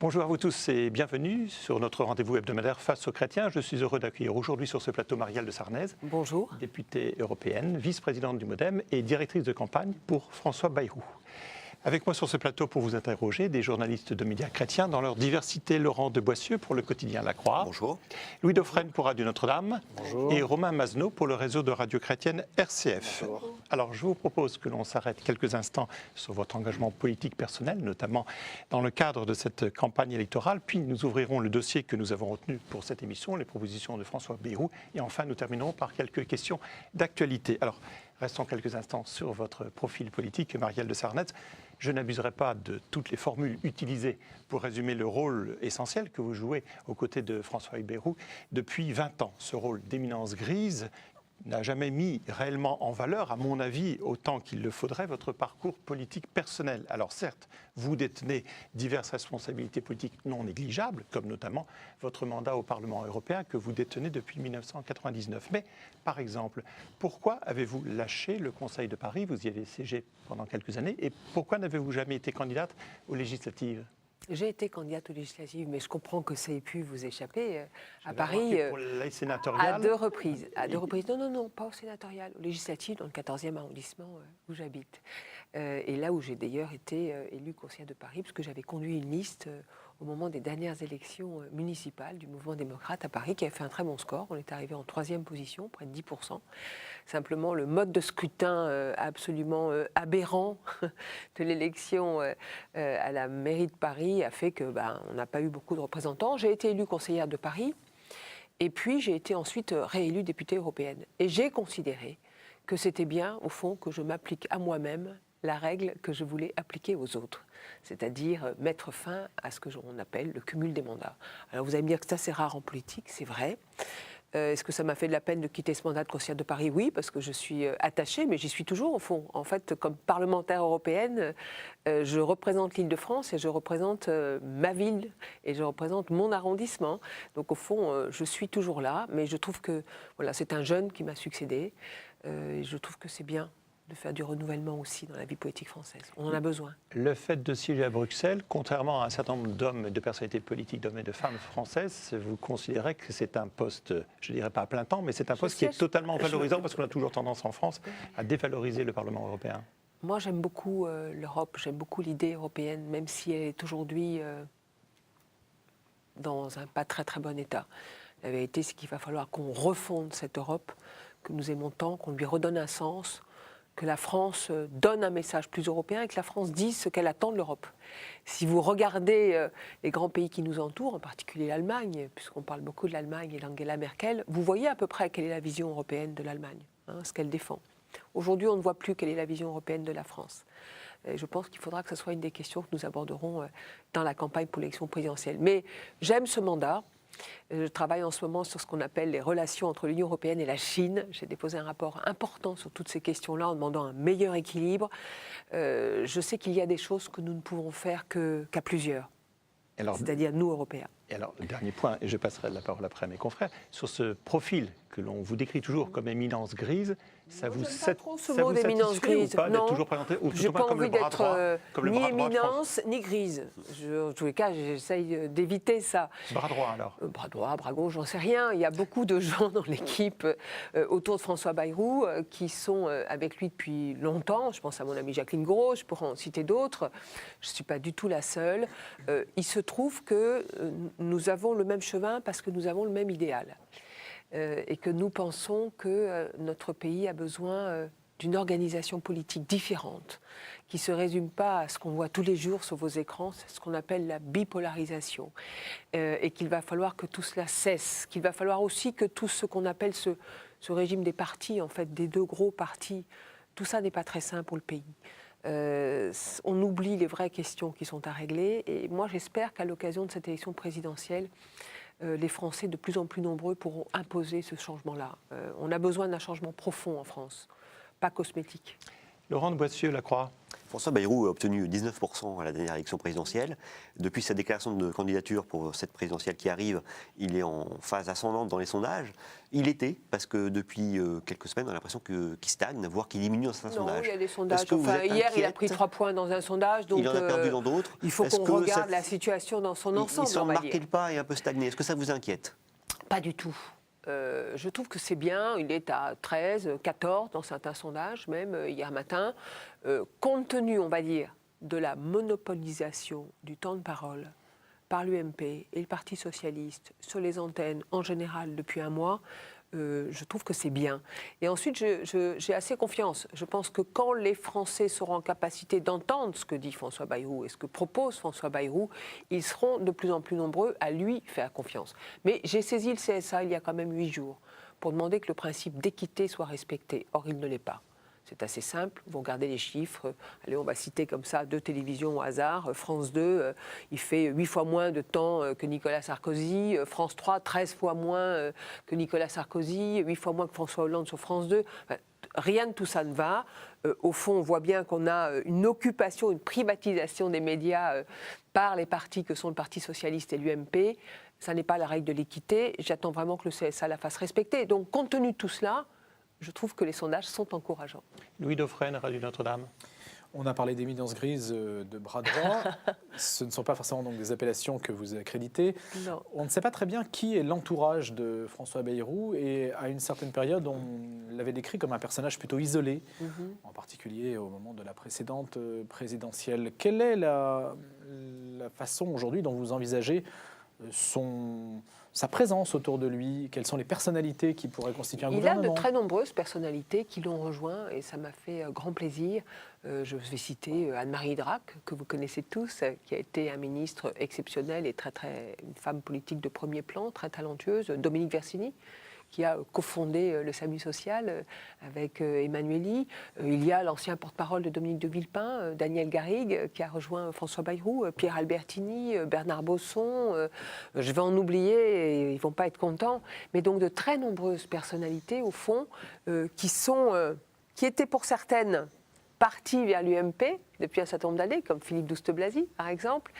Bonjour à vous tous et bienvenue sur notre rendez-vous hebdomadaire Face aux chrétiens. Je suis heureux d'accueillir aujourd'hui sur ce plateau Marielle de Sarnez. Bonjour. Députée européenne, vice-présidente du MoDem et directrice de campagne pour François Bayrou. Avec moi sur ce plateau pour vous interroger, des journalistes de médias chrétiens dans leur diversité, Laurent de Boissieu pour le quotidien La Croix. Bonjour. Louis Dauphren pour Radio Notre-Dame. Bonjour. Et Romain Mazenot pour le réseau de radio chrétienne RCF. Bonjour. Alors je vous propose que l'on s'arrête quelques instants sur votre engagement politique personnel, notamment dans le cadre de cette campagne électorale, puis nous ouvrirons le dossier que nous avons retenu pour cette émission, les propositions de François Bayrou, et enfin nous terminerons par quelques questions d'actualité. Alors restons quelques instants sur votre profil politique, Marielle de Sarnez. Je n'abuserai pas de toutes les formules utilisées pour résumer le rôle essentiel que vous jouez aux côtés de François Bayrou depuis 20 ans. Ce rôle d'éminence grise n'a jamais mis réellement en valeur, à mon avis, autant qu'il le faudrait, votre parcours politique personnel. Alors certes, vous détenez diverses responsabilités politiques non négligeables, comme notamment votre mandat au Parlement européen que vous détenez depuis 1999. Mais, par exemple, pourquoi avez-vous lâché le Conseil de Paris? Vous y avez siégé pendant quelques années. Et pourquoi n'avez-vous jamais été candidate aux législatives? J'ai été candidate aux législatives, mais je comprends que ça ait pu vous échapper à Paris pour les sénatoriales. à deux reprises. À deux reprises. Non, pas au sénatorial, aux législatives, dans le 14e arrondissement où j'habite. Et là où j'ai d'ailleurs été élue conseillère de Paris, parce que j'avais conduit une liste au moment des dernières élections municipales du mouvement démocrate à Paris, qui avait fait un très bon score. On est arrivé en 3e position, près de 10%. Simplement, le mode de scrutin absolument aberrant de l'élection à la mairie de Paris a fait que on n'a pas eu beaucoup de représentants. J'ai été élue conseillère de Paris et puis j'ai été ensuite réélue députée européenne. Et j'ai considéré que c'était bien, au fond, que je m'applique à moi-même la règle que je voulais appliquer aux autres, c'est-à-dire mettre fin à ce que l'on appelle le cumul des mandats. Alors vous allez me dire que c'est assez rare en politique, c'est vrai. Est-ce que ça m'a fait de la peine de quitter ce mandat de conseillère de Paris? Oui, parce que je suis attachée, mais j'y suis toujours au fond. En fait, comme parlementaire européenne, je représente l'Île-de-France et je représente ma ville et je représente mon arrondissement. Donc au fond, je suis toujours là, mais je trouve que voilà, c'est un jeune qui m'a succédé. Et je trouve que c'est bien de faire du renouvellement aussi dans la vie politique française. On en a besoin. Le fait de siéger à Bruxelles, contrairement à un certain nombre d'hommes et de personnalités politiques, d'hommes et de femmes françaises, vous considérez que c'est un poste, je ne dirais pas à plein temps, mais c'est un poste qui est totalement valorisant, parce qu'on a toujours tendance en France à dévaloriser le Parlement européen. Moi, j'aime beaucoup l'Europe, j'aime beaucoup l'idée européenne, même si elle est aujourd'hui dans un pas très très bon état. La vérité, c'est qu'il va falloir qu'on refonde cette Europe que nous aimons tant, qu'on lui redonne un sens, que la France donne un message plus européen et que la France dise ce qu'elle attend de l'Europe. Si vous regardez les grands pays qui nous entourent, en particulier l'Allemagne, puisqu'on parle beaucoup de l'Allemagne et d'Angela Merkel, vous voyez à peu près quelle est la vision européenne de l'Allemagne, ce qu'elle défend. Aujourd'hui, on ne voit plus quelle est la vision européenne de la France. Et je pense qu'il faudra que ce soit une des questions que nous aborderons dans la campagne pour l'élection présidentielle. Mais j'aime ce mandat. Je travaille en ce moment sur ce qu'on appelle les relations entre l'Union européenne et la Chine. J'ai déposé un rapport important sur toutes ces questions-là en demandant un meilleur équilibre. Je sais qu'il y a des choses que nous ne pouvons faire qu'à plusieurs, c'est-à-dire nous, Européens. Et alors, le dernier point, et je passerai la parole après à mes confrères, sur ce profil que l'on vous décrit toujours comme éminence grise, ça vous satisfait ou pas d'être toujours présenté ou j'ai pas envie d'être ni éminence ni grise. En tous les cas, j'essaye d'éviter ça. Bras droit alors? Bras droit, bras gauche, j'en sais rien. Il y a beaucoup de gens dans l'équipe autour de François Bayrou qui sont avec lui depuis longtemps. Je pense à mon amie Jacqueline Gouraud, je pourrais en citer d'autres. Je ne suis pas du tout la seule. Il se trouve que nous avons le même chemin parce que nous avons le même idéal. Et que nous pensons que notre pays a besoin d'une organisation politique différente, qui ne se résume pas à ce qu'on voit tous les jours sur vos écrans, c'est ce qu'on appelle la bipolarisation, et qu'il va falloir que tout cela cesse, qu'il va falloir aussi que tout ce qu'on appelle ce régime des partis, en fait, des deux gros partis, tout ça n'est pas très sain pour le pays. On oublie les vraies questions qui sont à régler, et moi j'espère qu'à l'occasion de cette élection présidentielle, les Français de plus en plus nombreux pourront imposer ce changement-là. On a besoin d'un changement profond en France, pas cosmétique. Laurent de Boissieu, La Croix. François Bayrou a obtenu 19% à la dernière élection présidentielle. Depuis sa déclaration de candidature pour cette présidentielle qui arrive, il est en phase ascendante dans les sondages. Il était, parce que depuis quelques semaines, on a l'impression qu'il stagne, voire qu'il diminue dans certains sondages. Non, il y a des sondages. Enfin, hier, il a pris 3 points dans un sondage. Donc, il en a perdu dans d'autres. Il faut qu'on regarde la situation dans son ensemble. Il semble marquer le pas et un peu stagner. Est-ce que ça vous inquiète? Pas du tout. Je trouve que c'est bien, il est à 13, 14 dans certains sondages, même hier matin. Compte tenu, on va dire, de la monopolisation du temps de parole par l'UMP et le Parti socialiste sur les antennes en général depuis un mois, je trouve que c'est bien. Et ensuite, j'ai assez confiance. Je pense que quand les Français seront en capacité d'entendre ce que dit François Bayrou et ce que propose François Bayrou, ils seront de plus en plus nombreux à lui faire confiance. Mais j'ai saisi le CSA il y a quand même 8 jours pour demander que le principe d'équité soit respecté. Or, il ne l'est pas. C'est assez simple, vous regardez les chiffres. Allez, on va citer comme ça 2 télévisions au hasard. France 2, il fait 8 fois moins de temps que Nicolas Sarkozy. France 3, 13 fois moins que Nicolas Sarkozy. 8 fois moins que François Hollande sur France 2. Enfin, rien de tout ça ne va. Au fond, on voit bien qu'on a une occupation, une privatisation des médias par les partis que sont le Parti socialiste et l'UMP. Ça n'est pas la règle de l'équité. J'attends vraiment que le CSA la fasse respecter. Donc, compte tenu de tout cela, je trouve que les sondages sont encourageants. Louis Dauphren, Radio Notre-Dame. On a parlé d'éminence grise de bras droit. Ce ne sont pas forcément donc des appellations que vous accréditez. Non. On ne sait pas très bien qui est l'entourage de François Bayrou. Et à une certaine période, on l'avait décrit comme un personnage plutôt isolé, en particulier au moment de la précédente présidentielle. Quelle est la façon aujourd'hui dont vous envisagez sa présence autour de lui? Quelles sont les personnalités qui pourraient constituer un gouvernement? Il a de très nombreuses personnalités qui l'ont rejoint et ça m'a fait grand plaisir. Je vais citer Anne-Marie Drac, que vous connaissez tous, qui a été un ministre exceptionnel et une femme politique de premier plan, très talentueuse. Dominique Versini, qui a cofondé le SAMU social avec Emmanuelli. Il y a l'ancien porte-parole de Dominique de Villepin, Daniel Garrigue, qui a rejoint François Bayrou, Pierre Albertini, Bernard Bosson. Je vais en oublier et ils ne vont pas être contents. Mais donc de très nombreuses personnalités, au fond, qui étaient pour certaines parties vers l'UMP depuis un certain nombre d'années, comme Philippe Douste-Blazy, par exemple,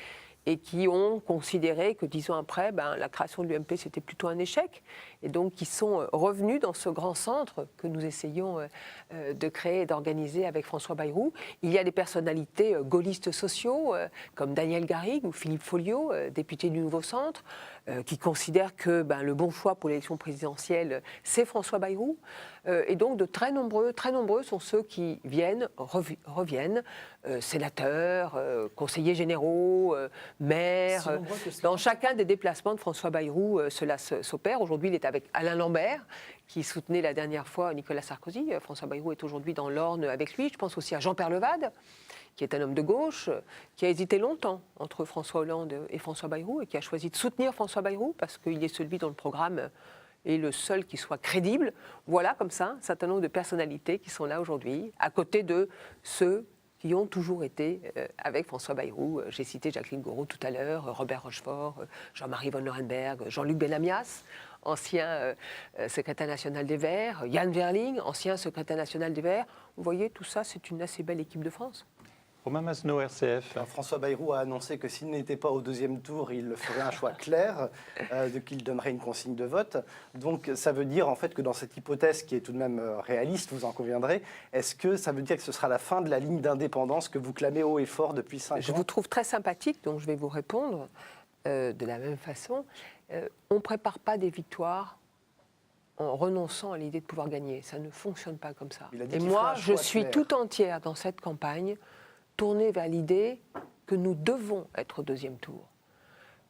et qui ont considéré que 10 ans après, la création de l'UMP, c'était plutôt un échec. Et donc, qui sont revenus dans ce grand centre que nous essayons de créer et d'organiser avec François Bayrou. Il y a des personnalités gaullistes sociaux, comme Daniel Garrigue ou Philippe Folliot, député du Nouveau Centre, qui considèrent que le bon choix pour l'élection présidentielle, c'est François Bayrou. Et donc, de très nombreux sont ceux qui reviennent, sénateurs, conseillers généraux, maires. Dans chacun des déplacements de François Bayrou, cela s'opère. Aujourd'hui, il est avec Alain Lambert, qui soutenait la dernière fois Nicolas Sarkozy. François Bayrou est aujourd'hui dans l'Orne avec lui. Je pense aussi à Jean Perlevade, qui est un homme de gauche, qui a hésité longtemps entre François Hollande et François Bayrou, et qui a choisi de soutenir François Bayrou, parce qu'il est celui dont le programme est le seul qui soit crédible. Voilà, comme ça, un certain nombre de personnalités qui sont là aujourd'hui, à côté de ceux qui ont toujours été avec François Bayrou. J'ai cité Jacqueline Gouraud tout à l'heure, Robert Rochefort, Jean-Marie von Laurenberg, Jean-Luc Benamias, ancien secrétaire national des Verts, Yann Verling, ancien secrétaire national des Verts. Vous voyez, tout ça, c'est une assez belle équipe de France. Romain Masneau, RCF. Alors, François Bayrou a annoncé que s'il n'était pas au deuxième tour, il ferait un choix clair, qu'il donnerait une consigne de vote. Donc ça veut dire en fait que dans cette hypothèse qui est tout de même réaliste, vous en conviendrez, est-ce que ça veut dire que ce sera la fin de la ligne d'indépendance que vous clamez haut et fort depuis 5 ans? Je vous trouve très sympathique, donc je vais vous répondre de la même façon. On ne prépare pas des victoires en renonçant à l'idée de pouvoir gagner. Ça ne fonctionne pas comme ça. Et moi, je suis tout entière dans cette campagne tournée vers l'idée que nous devons être au deuxième tour.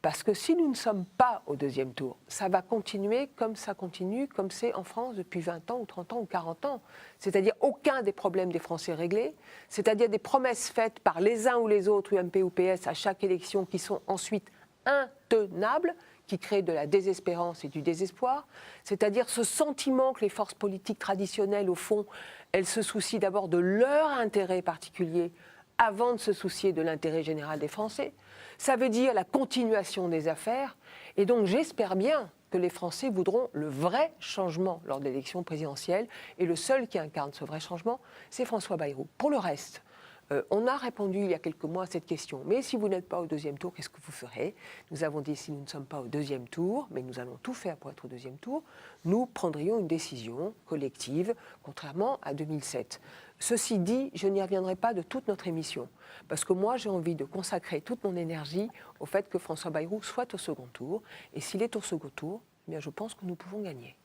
Parce que si nous ne sommes pas au deuxième tour, ça va continuer comme ça continue, comme c'est en France depuis 20 ans ou 30 ans ou 40 ans. C'est-à-dire aucun des problèmes des Français réglés, c'est-à-dire des promesses faites par les uns ou les autres, UMP ou PS, à chaque élection, qui sont ensuite intenables, qui créent de la désespérance et du désespoir, c'est-à-dire ce sentiment que les forces politiques traditionnelles, au fond, elles se soucient d'abord de leur intérêt particulier avant de se soucier de l'intérêt général des Français. Ça veut dire la continuation des affaires. Et donc j'espère bien que les Français voudront le vrai changement lors de l'élection présidentielle. Et le seul qui incarne ce vrai changement, c'est François Bayrou. Pour le reste, On a répondu il y a quelques mois à cette question. Mais si vous n'êtes pas au deuxième tour, qu'est-ce que vous ferez? Nous avons dit si nous ne sommes pas au deuxième tour, mais nous allons tout faire pour être au deuxième tour, nous prendrions une décision collective, contrairement à 2007. Ceci dit, je n'y reviendrai pas de toute notre émission, parce que moi j'ai envie de consacrer toute mon énergie au fait que François Bayrou soit au second tour. Et s'il est au second tour, eh bien, je pense que nous pouvons gagner.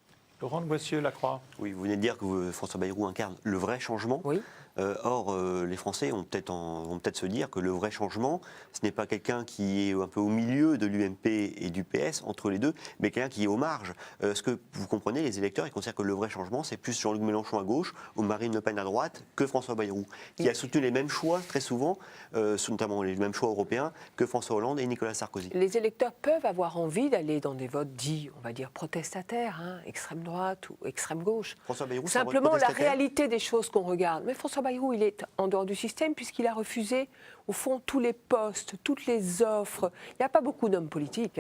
Laurent de Boissieu-Lacroix. Oui, vous venez de dire que François Bayrou incarne le vrai changement. Oui. Or, les Français vont peut-être se dire que le vrai changement, ce n'est pas quelqu'un qui est un peu au milieu de l'UMP et du PS, entre les deux, mais quelqu'un qui est aux marges. Ce que vous comprenez, les électeurs, ils considèrent que le vrai changement, c'est plus Jean-Luc Mélenchon à gauche ou Marine Le Pen à droite que François Bayrou, qui a soutenu les mêmes choix très souvent, notamment les mêmes choix européens, que François Hollande et Nicolas Sarkozy. Les électeurs peuvent avoir envie d'aller dans des votes dits, on va dire, protestataires, hein, extrême droite ou extrême gauche. François Bayrou, c'est un vote Simplement, la protestataire. réalité des choses qu'on regarde. Mais François Bayrou, il est en dehors du système puisqu'il a refusé, au fond, tous les postes, toutes les offres. Il n'y a pas beaucoup d'hommes politiques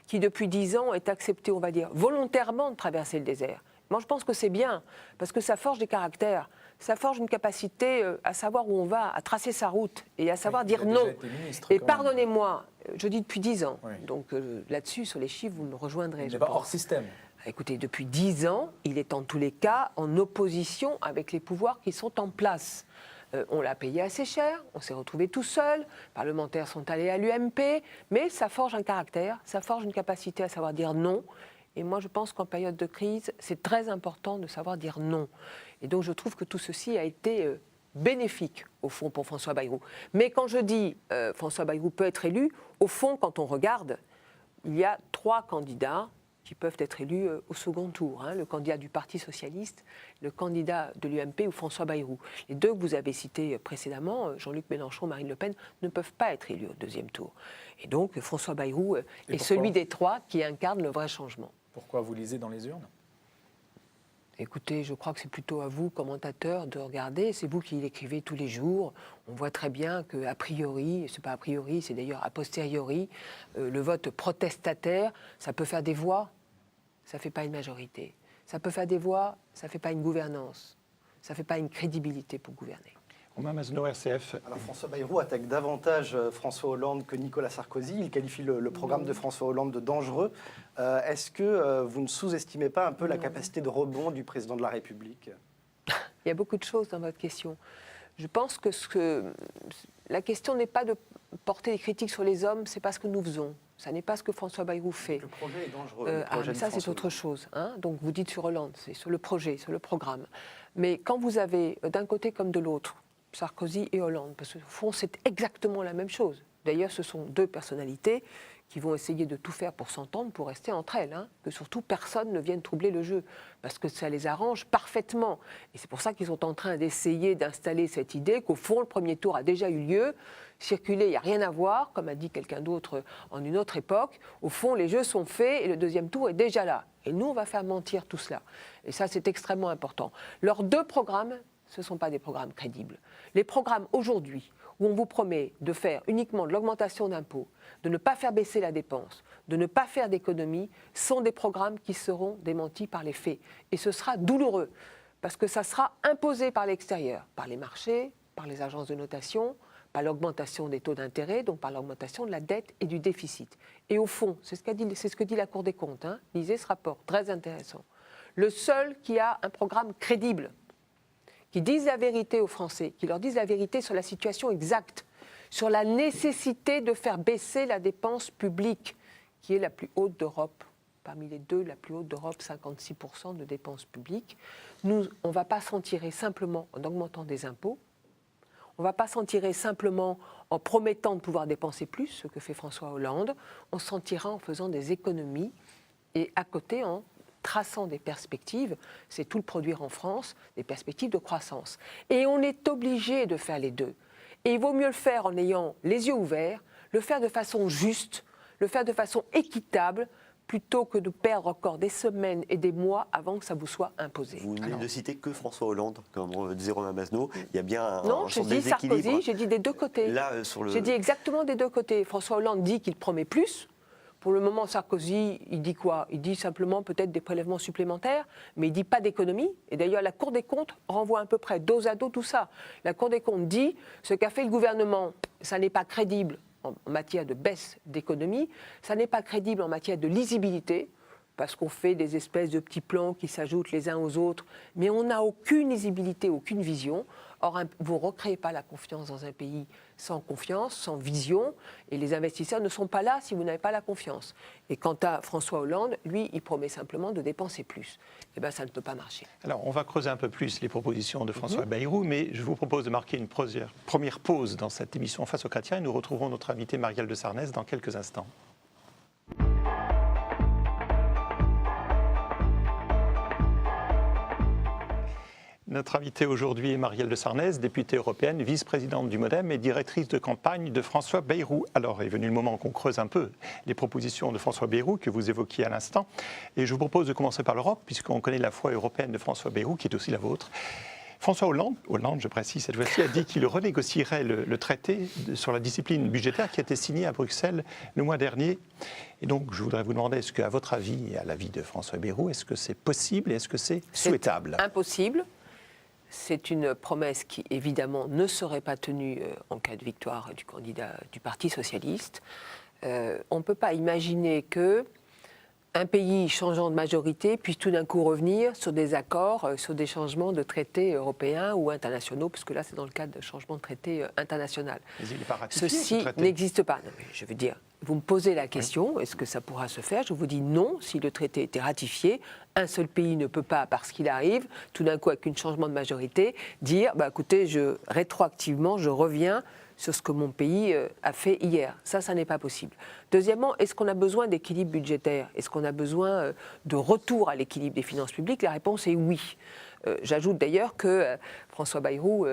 qui, depuis 10 ans, aient accepté, on va dire, volontairement de traverser le désert. Moi, je pense que c'est bien, parce que ça forge des caractères. Ça forge une capacité à savoir où on va, à tracer sa route et à savoir dire non. Et pardonnez-moi, je dis depuis 10 ans. Oui. Donc là-dessus, sur les chiffres, vous me rejoindrez. Il je n'est pas pense. hors système. Écoutez, depuis 10 ans, il est en tous les cas en opposition avec les pouvoirs qui sont en place. On l'a payé assez cher, on s'est retrouvé tout seul, les parlementaires sont allés à l'UMP, mais ça forge un caractère, ça forge une capacité à savoir dire non. Et moi, je pense qu'en période de crise, c'est très important de savoir dire non. Et donc, je trouve que tout ceci a été bénéfique, au fond, pour François Bayrou. Mais quand je dis François Bayrou peut être élu, au fond, quand on regarde, il y a 3 candidats qui peuvent être élus au second tour. Le candidat du Parti socialiste, le candidat de l'UMP ou François Bayrou. Les 2 que vous avez cités précédemment, Jean-Luc Mélenchon, Marine Le Pen, ne peuvent pas être élus au deuxième tour. Et donc François Bayrou est celui des 3 qui incarne le vrai changement. Pourquoi vous lisez dans les urnes? Écoutez, je crois que c'est plutôt à vous, commentateurs, de regarder. C'est vous qui l'écrivez tous les jours. On voit très bien qu'a priori, c'est pas a priori, c'est d'ailleurs a posteriori, le vote protestataire, ça peut faire des voix, ça ne fait pas une majorité. Ça peut faire des voix, ça ne fait pas une gouvernance. Ça ne fait pas une crédibilité pour gouverner. Romain Masneau, RCF. Alors François Bayrou attaque davantage François Hollande que Nicolas Sarkozy. Il qualifie le programme de François Hollande de dangereux. Est-ce que vous ne sous-estimez pas un peu la capacité de rebond du président de la République? Il y a beaucoup de choses dans votre question. Je pense que la question n'est pas de porter des critiques sur les hommes, c'est pas ce que nous faisons. Ça n'est pas ce que François Bayrou fait. Le projet est dangereux. Le projet de ça, c'est François autre Hollande. chose. Donc, vous dites sur Hollande, c'est sur le projet, sur le programme. Mais quand vous avez, d'un côté comme de l'autre, Sarkozy et Hollande, parce qu'au fond, c'est exactement la même chose. D'ailleurs, ce sont 2 personnalités qui vont essayer de tout faire pour s'entendre, pour rester entre elles, que surtout personne ne vienne troubler le jeu, parce que ça les arrange parfaitement. Et c'est pour ça qu'ils sont en train d'essayer d'installer cette idée qu'au fond, le premier tour a déjà eu lieu, circuler, il n'y a rien à voir, comme a dit quelqu'un d'autre en une autre époque. Au fond, les jeux sont faits et le deuxième tour est déjà là. Et nous, on va faire mentir tout cela. Et ça, c'est extrêmement important. Leurs 2 programmes, ce ne sont pas des programmes crédibles. Les programmes aujourd'hui, où on vous promet de faire uniquement de l'augmentation d'impôts, de ne pas faire baisser la dépense, de ne pas faire d'économies, sont des programmes qui seront démentis par les faits. Et ce sera douloureux, parce que ça sera imposé par l'extérieur, par les marchés, par les agences de notation, par l'augmentation des taux d'intérêt, donc par l'augmentation de la dette et du déficit. Et au fond, c'est ce que dit la Cour des comptes, lisez ce rapport, très intéressant. Le seul qui a un programme crédible, qui disent la vérité aux Français, qui leur disent la vérité sur la situation exacte, sur la nécessité de faire baisser la dépense publique, qui est la plus haute d'Europe. Parmi les 2, la plus haute d'Europe, 56% de dépenses publiques. Nous, on ne va pas s'en tirer simplement en augmentant des impôts. On ne va pas s'en tirer simplement en promettant de pouvoir dépenser plus, ce que fait François Hollande. On s'en tirera en faisant des économies et à côté en traçant des perspectives, c'est tout le produire en France, des perspectives de croissance. Et on est obligé de faire les 2. Et il vaut mieux le faire en ayant les yeux ouverts, le faire de façon juste, le faire de façon équitable, plutôt que de perdre encore des semaines et des mois avant que ça vous soit imposé. Vous venez de citer que François Hollande, comme disait Romain Masneau. Il y a bien un Non, j'ai dit Sarkozy, j'ai dit des 2 côtés. Là, J'ai dit exactement des 2 côtés. François Hollande dit qu'il promet plus Pour le moment, Sarkozy, il dit quoi? Il dit simplement peut-être des prélèvements supplémentaires, mais il ne dit pas d'économie. Et d'ailleurs, la Cour des comptes renvoie à peu près dos à dos tout ça. La Cour des comptes dit ce qu'a fait le gouvernement, ça n'est pas crédible en matière de baisse d'économie, ça n'est pas crédible en matière de lisibilité, parce qu'on fait des espèces de petits plans qui s'ajoutent les uns aux autres, mais on n'a aucune lisibilité, aucune vision. Or, vous ne recréez pas la confiance dans un pays sans confiance, sans vision, et les investisseurs ne sont pas là si vous n'avez pas la confiance. Et quant à François Hollande, lui, il promet simplement de dépenser plus. Eh bien, ça ne peut pas marcher. Alors, on va creuser un peu plus les propositions de François Bayrou, mais je vous propose de marquer une première pause dans cette émission Face aux chrétiens, et nous retrouverons notre invité Marielle de Sarnez dans quelques instants. Notre invitée aujourd'hui est Marielle de Sarnez, députée européenne, vice-présidente du MoDem et directrice de campagne de François Bayrou. Alors est venu le moment qu'on creuse un peu les propositions de François Bayrou que vous évoquiez à l'instant. Et je vous propose de commencer par l'Europe, puisqu'on connaît la foi européenne de François Bayrou, qui est aussi la vôtre. François Hollande, je précise cette fois-ci, a dit qu'il renégocierait le traité sur la discipline budgétaire qui a été signé à Bruxelles le mois dernier. Et donc, je voudrais vous demander, est-ce qu'à votre avis et à l'avis de François Bayrou, est-ce que c'est possible et est-ce que c'est souhaitable? C'est impossible. C'est une promesse qui, évidemment, ne serait pas tenue en cas de victoire du candidat du Parti socialiste. On ne peut pas imaginer qu'un pays changeant de majorité puisse tout d'un coup revenir sur des accords, sur des changements de traités européens ou internationaux, puisque là, c'est dans le cadre de changement de traité international. Mais il n'est pas ratifié, Ceci ce traité. n'existe pas. Non, mais je veux dire, vous me posez la question, est-ce que ça pourra se faire? Je vous dis non, si le traité était ratifié, un seul pays ne peut pas, parce qu'il arrive, tout d'un coup, avec un changement de majorité, dire, écoutez, rétroactivement, je reviens sur ce que mon pays a fait hier. Ça n'est pas possible. Deuxièmement, est-ce qu'on a besoin d'équilibre budgétaire? Est-ce qu'on a besoin de retour à l'équilibre des finances publiques? La réponse est oui. J'ajoute d'ailleurs que François Bayrou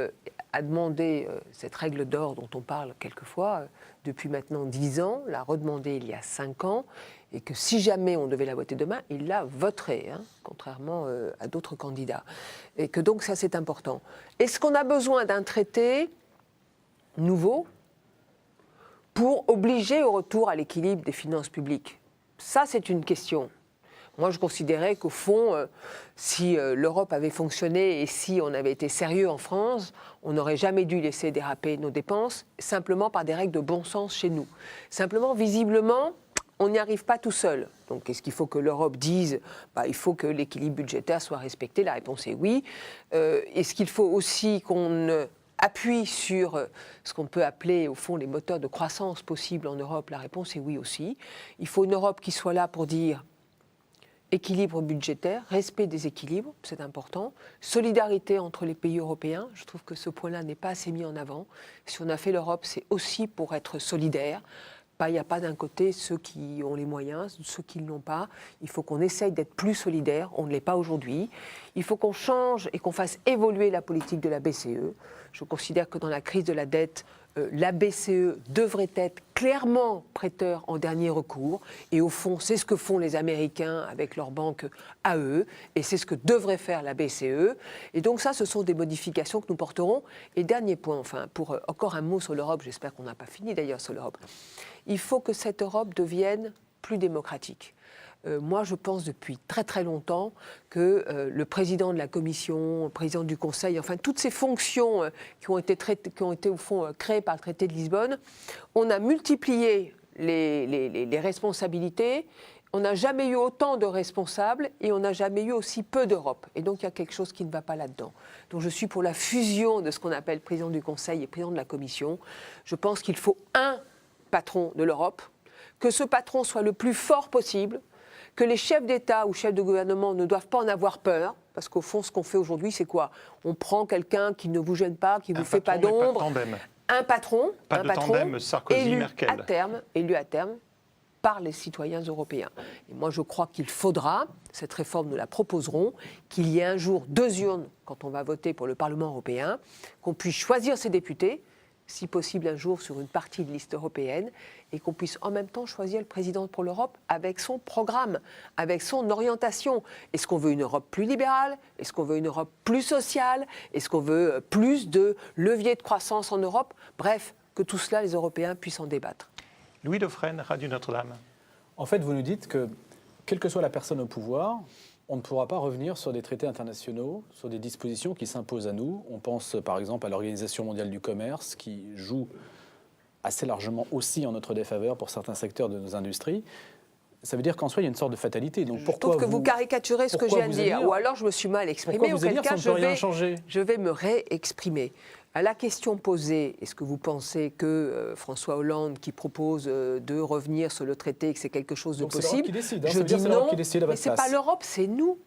a demandé cette règle d'or dont on parle quelquefois depuis maintenant 10 ans, l'a redemandé il y a 5 ans, et que si jamais on devait la voter demain, il la voterait, contrairement à d'autres candidats. Et que donc ça c'est important. Est-ce qu'on a besoin d'un traité nouveau pour obliger au retour à l'équilibre des finances publiques? Ça c'est une question. Moi, je considérais qu'au fond, si l'Europe avait fonctionné et si on avait été sérieux en France, on n'aurait jamais dû laisser déraper nos dépenses, simplement par des règles de bon sens chez nous. Simplement, visiblement, on n'y arrive pas tout seul. Donc, est-ce qu'il faut que l'Europe dise il faut que l'équilibre budgétaire soit respecté? La réponse est oui. Est-ce qu'il faut aussi qu'on appuie sur ce qu'on peut appeler, au fond, les moteurs de croissance possibles en Europe? La réponse est oui aussi. Il faut une Europe qui soit là pour dire équilibre budgétaire, respect des équilibres, c'est important. Solidarité entre les pays européens, je trouve que ce point-là n'est pas assez mis en avant. Si on a fait l'Europe, c'est aussi pour être solidaire. Il n'y a pas d'un côté ceux qui ont les moyens, ceux qui ne l'ont pas. Il faut qu'on essaye d'être plus solidaire, on ne l'est pas aujourd'hui. Il faut qu'on change et qu'on fasse évoluer la politique de la BCE. Je considère que dans la crise de la dette, la BCE devrait être clairement prêteur en dernier recours. Et au fond, c'est ce que font les Américains avec leur banque à eux. Et c'est ce que devrait faire la BCE. Et donc ça, ce sont des modifications que nous porterons. Et dernier point, pour encore un mot sur l'Europe, j'espère qu'on n'a pas fini d'ailleurs sur l'Europe. Il faut que cette Europe devienne plus démocratique. Moi, je pense depuis très très longtemps que le président de la Commission, le président du Conseil, toutes ces fonctions qui ont été au fond créées par le traité de Lisbonne, on a multiplié les responsabilités. On n'a jamais eu autant de responsables et on n'a jamais eu aussi peu d'Europe. Et donc, il y a quelque chose qui ne va pas là-dedans. Donc, je suis pour la fusion de ce qu'on appelle président du Conseil et président de la Commission. Je pense qu'il faut un patron de l'Europe, que ce patron soit le plus fort possible, que les chefs d'État ou chefs de gouvernement ne doivent pas en avoir peur, parce qu'au fond, ce qu'on fait aujourd'hui, c'est quoi? On prend quelqu'un qui ne vous gêne pas, qui ne vous fait pas d'ombre. Un patron, tandem Sarkozy-Merkel. Élu à terme par les citoyens européens. Et moi, je crois qu'il faudra, cette réforme, nous la proposerons, qu'il y ait un jour 2 urnes, quand on va voter pour le Parlement européen, qu'on puisse choisir ses députés, si possible un jour sur une partie de liste européenne, et qu'on puisse en même temps choisir le président pour l'Europe avec son programme, avec son orientation. Est-ce qu'on veut une Europe plus libérale? Est-ce qu'on veut une Europe plus sociale? Est-ce qu'on veut plus de leviers de croissance en Europe? Bref, que tout cela, les Européens puissent en débattre. Louis Dauphren, Radio Notre-Dame. En fait, vous nous dites que, quelle que soit la personne au pouvoir, on ne pourra pas revenir sur des traités internationaux, sur des dispositions qui s'imposent à nous. On pense par exemple à l'Organisation mondiale du commerce qui joue assez largement aussi en notre défaveur pour certains secteurs de nos industries. Ça veut dire qu'en soi, il y a une sorte de fatalité. Donc, je trouve que vous caricaturez ce que je viens de dire, ou alors je me suis mal exprimé, auquel cas je vais me réexprimer. À la question posée, est-ce que vous pensez que François Hollande, qui propose de revenir sur le traité, que c'est quelque chose de possible, je dis non, mais ce n'est pas l'Europe, c'est nous.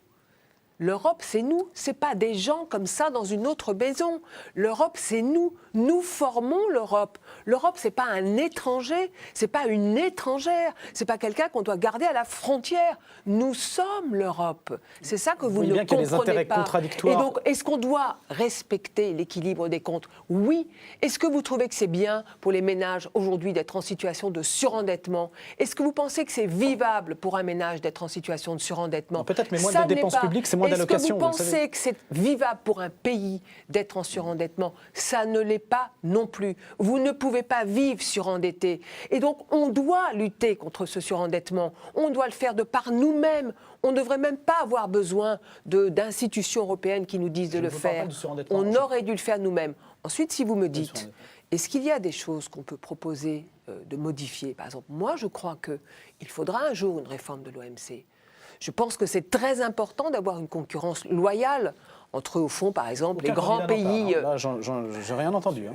L'Europe, c'est nous. Ce n'est pas des gens comme ça dans une autre maison. L'Europe, c'est nous. Nous formons l'Europe. L'Europe, ce n'est pas un étranger. Ce n'est pas une étrangère. Ce n'est pas quelqu'un qu'on doit garder à la frontière. Nous sommes l'Europe. C'est ça que vous ne comprenez pas. Et donc, est-ce qu'on doit respecter l'équilibre des comptes? Oui. Est-ce que vous trouvez que c'est bien pour les ménages aujourd'hui d'être en situation de surendettement? Est-ce que vous pensez que c'est vivable pour un ménage d'être en situation de surendettement? Peut-être, mais moins de dépenses publiques, c'est moins d'allocations. Est-ce que vous pensez que c'est vivable pour un pays d'être en surendettement? Ça ne l'est pas non plus. Vous ne pouvez pas vivre surendetté. Et donc, on doit lutter contre ce surendettement. On doit le faire de par nous-mêmes. On ne devrait même pas avoir besoin d'institutions européennes qui nous disent de le faire. On aurait dû le faire nous-mêmes. Ensuite, si vous me dites, est-ce qu'il y a des choses qu'on peut proposer de modifier? Par exemple, moi, je crois qu'il faudra un jour une réforme de l'OMC. Je pense que c'est très important d'avoir une concurrence loyale entre, au fond, par exemple, les grands pays... Là, j'ai rien entendu.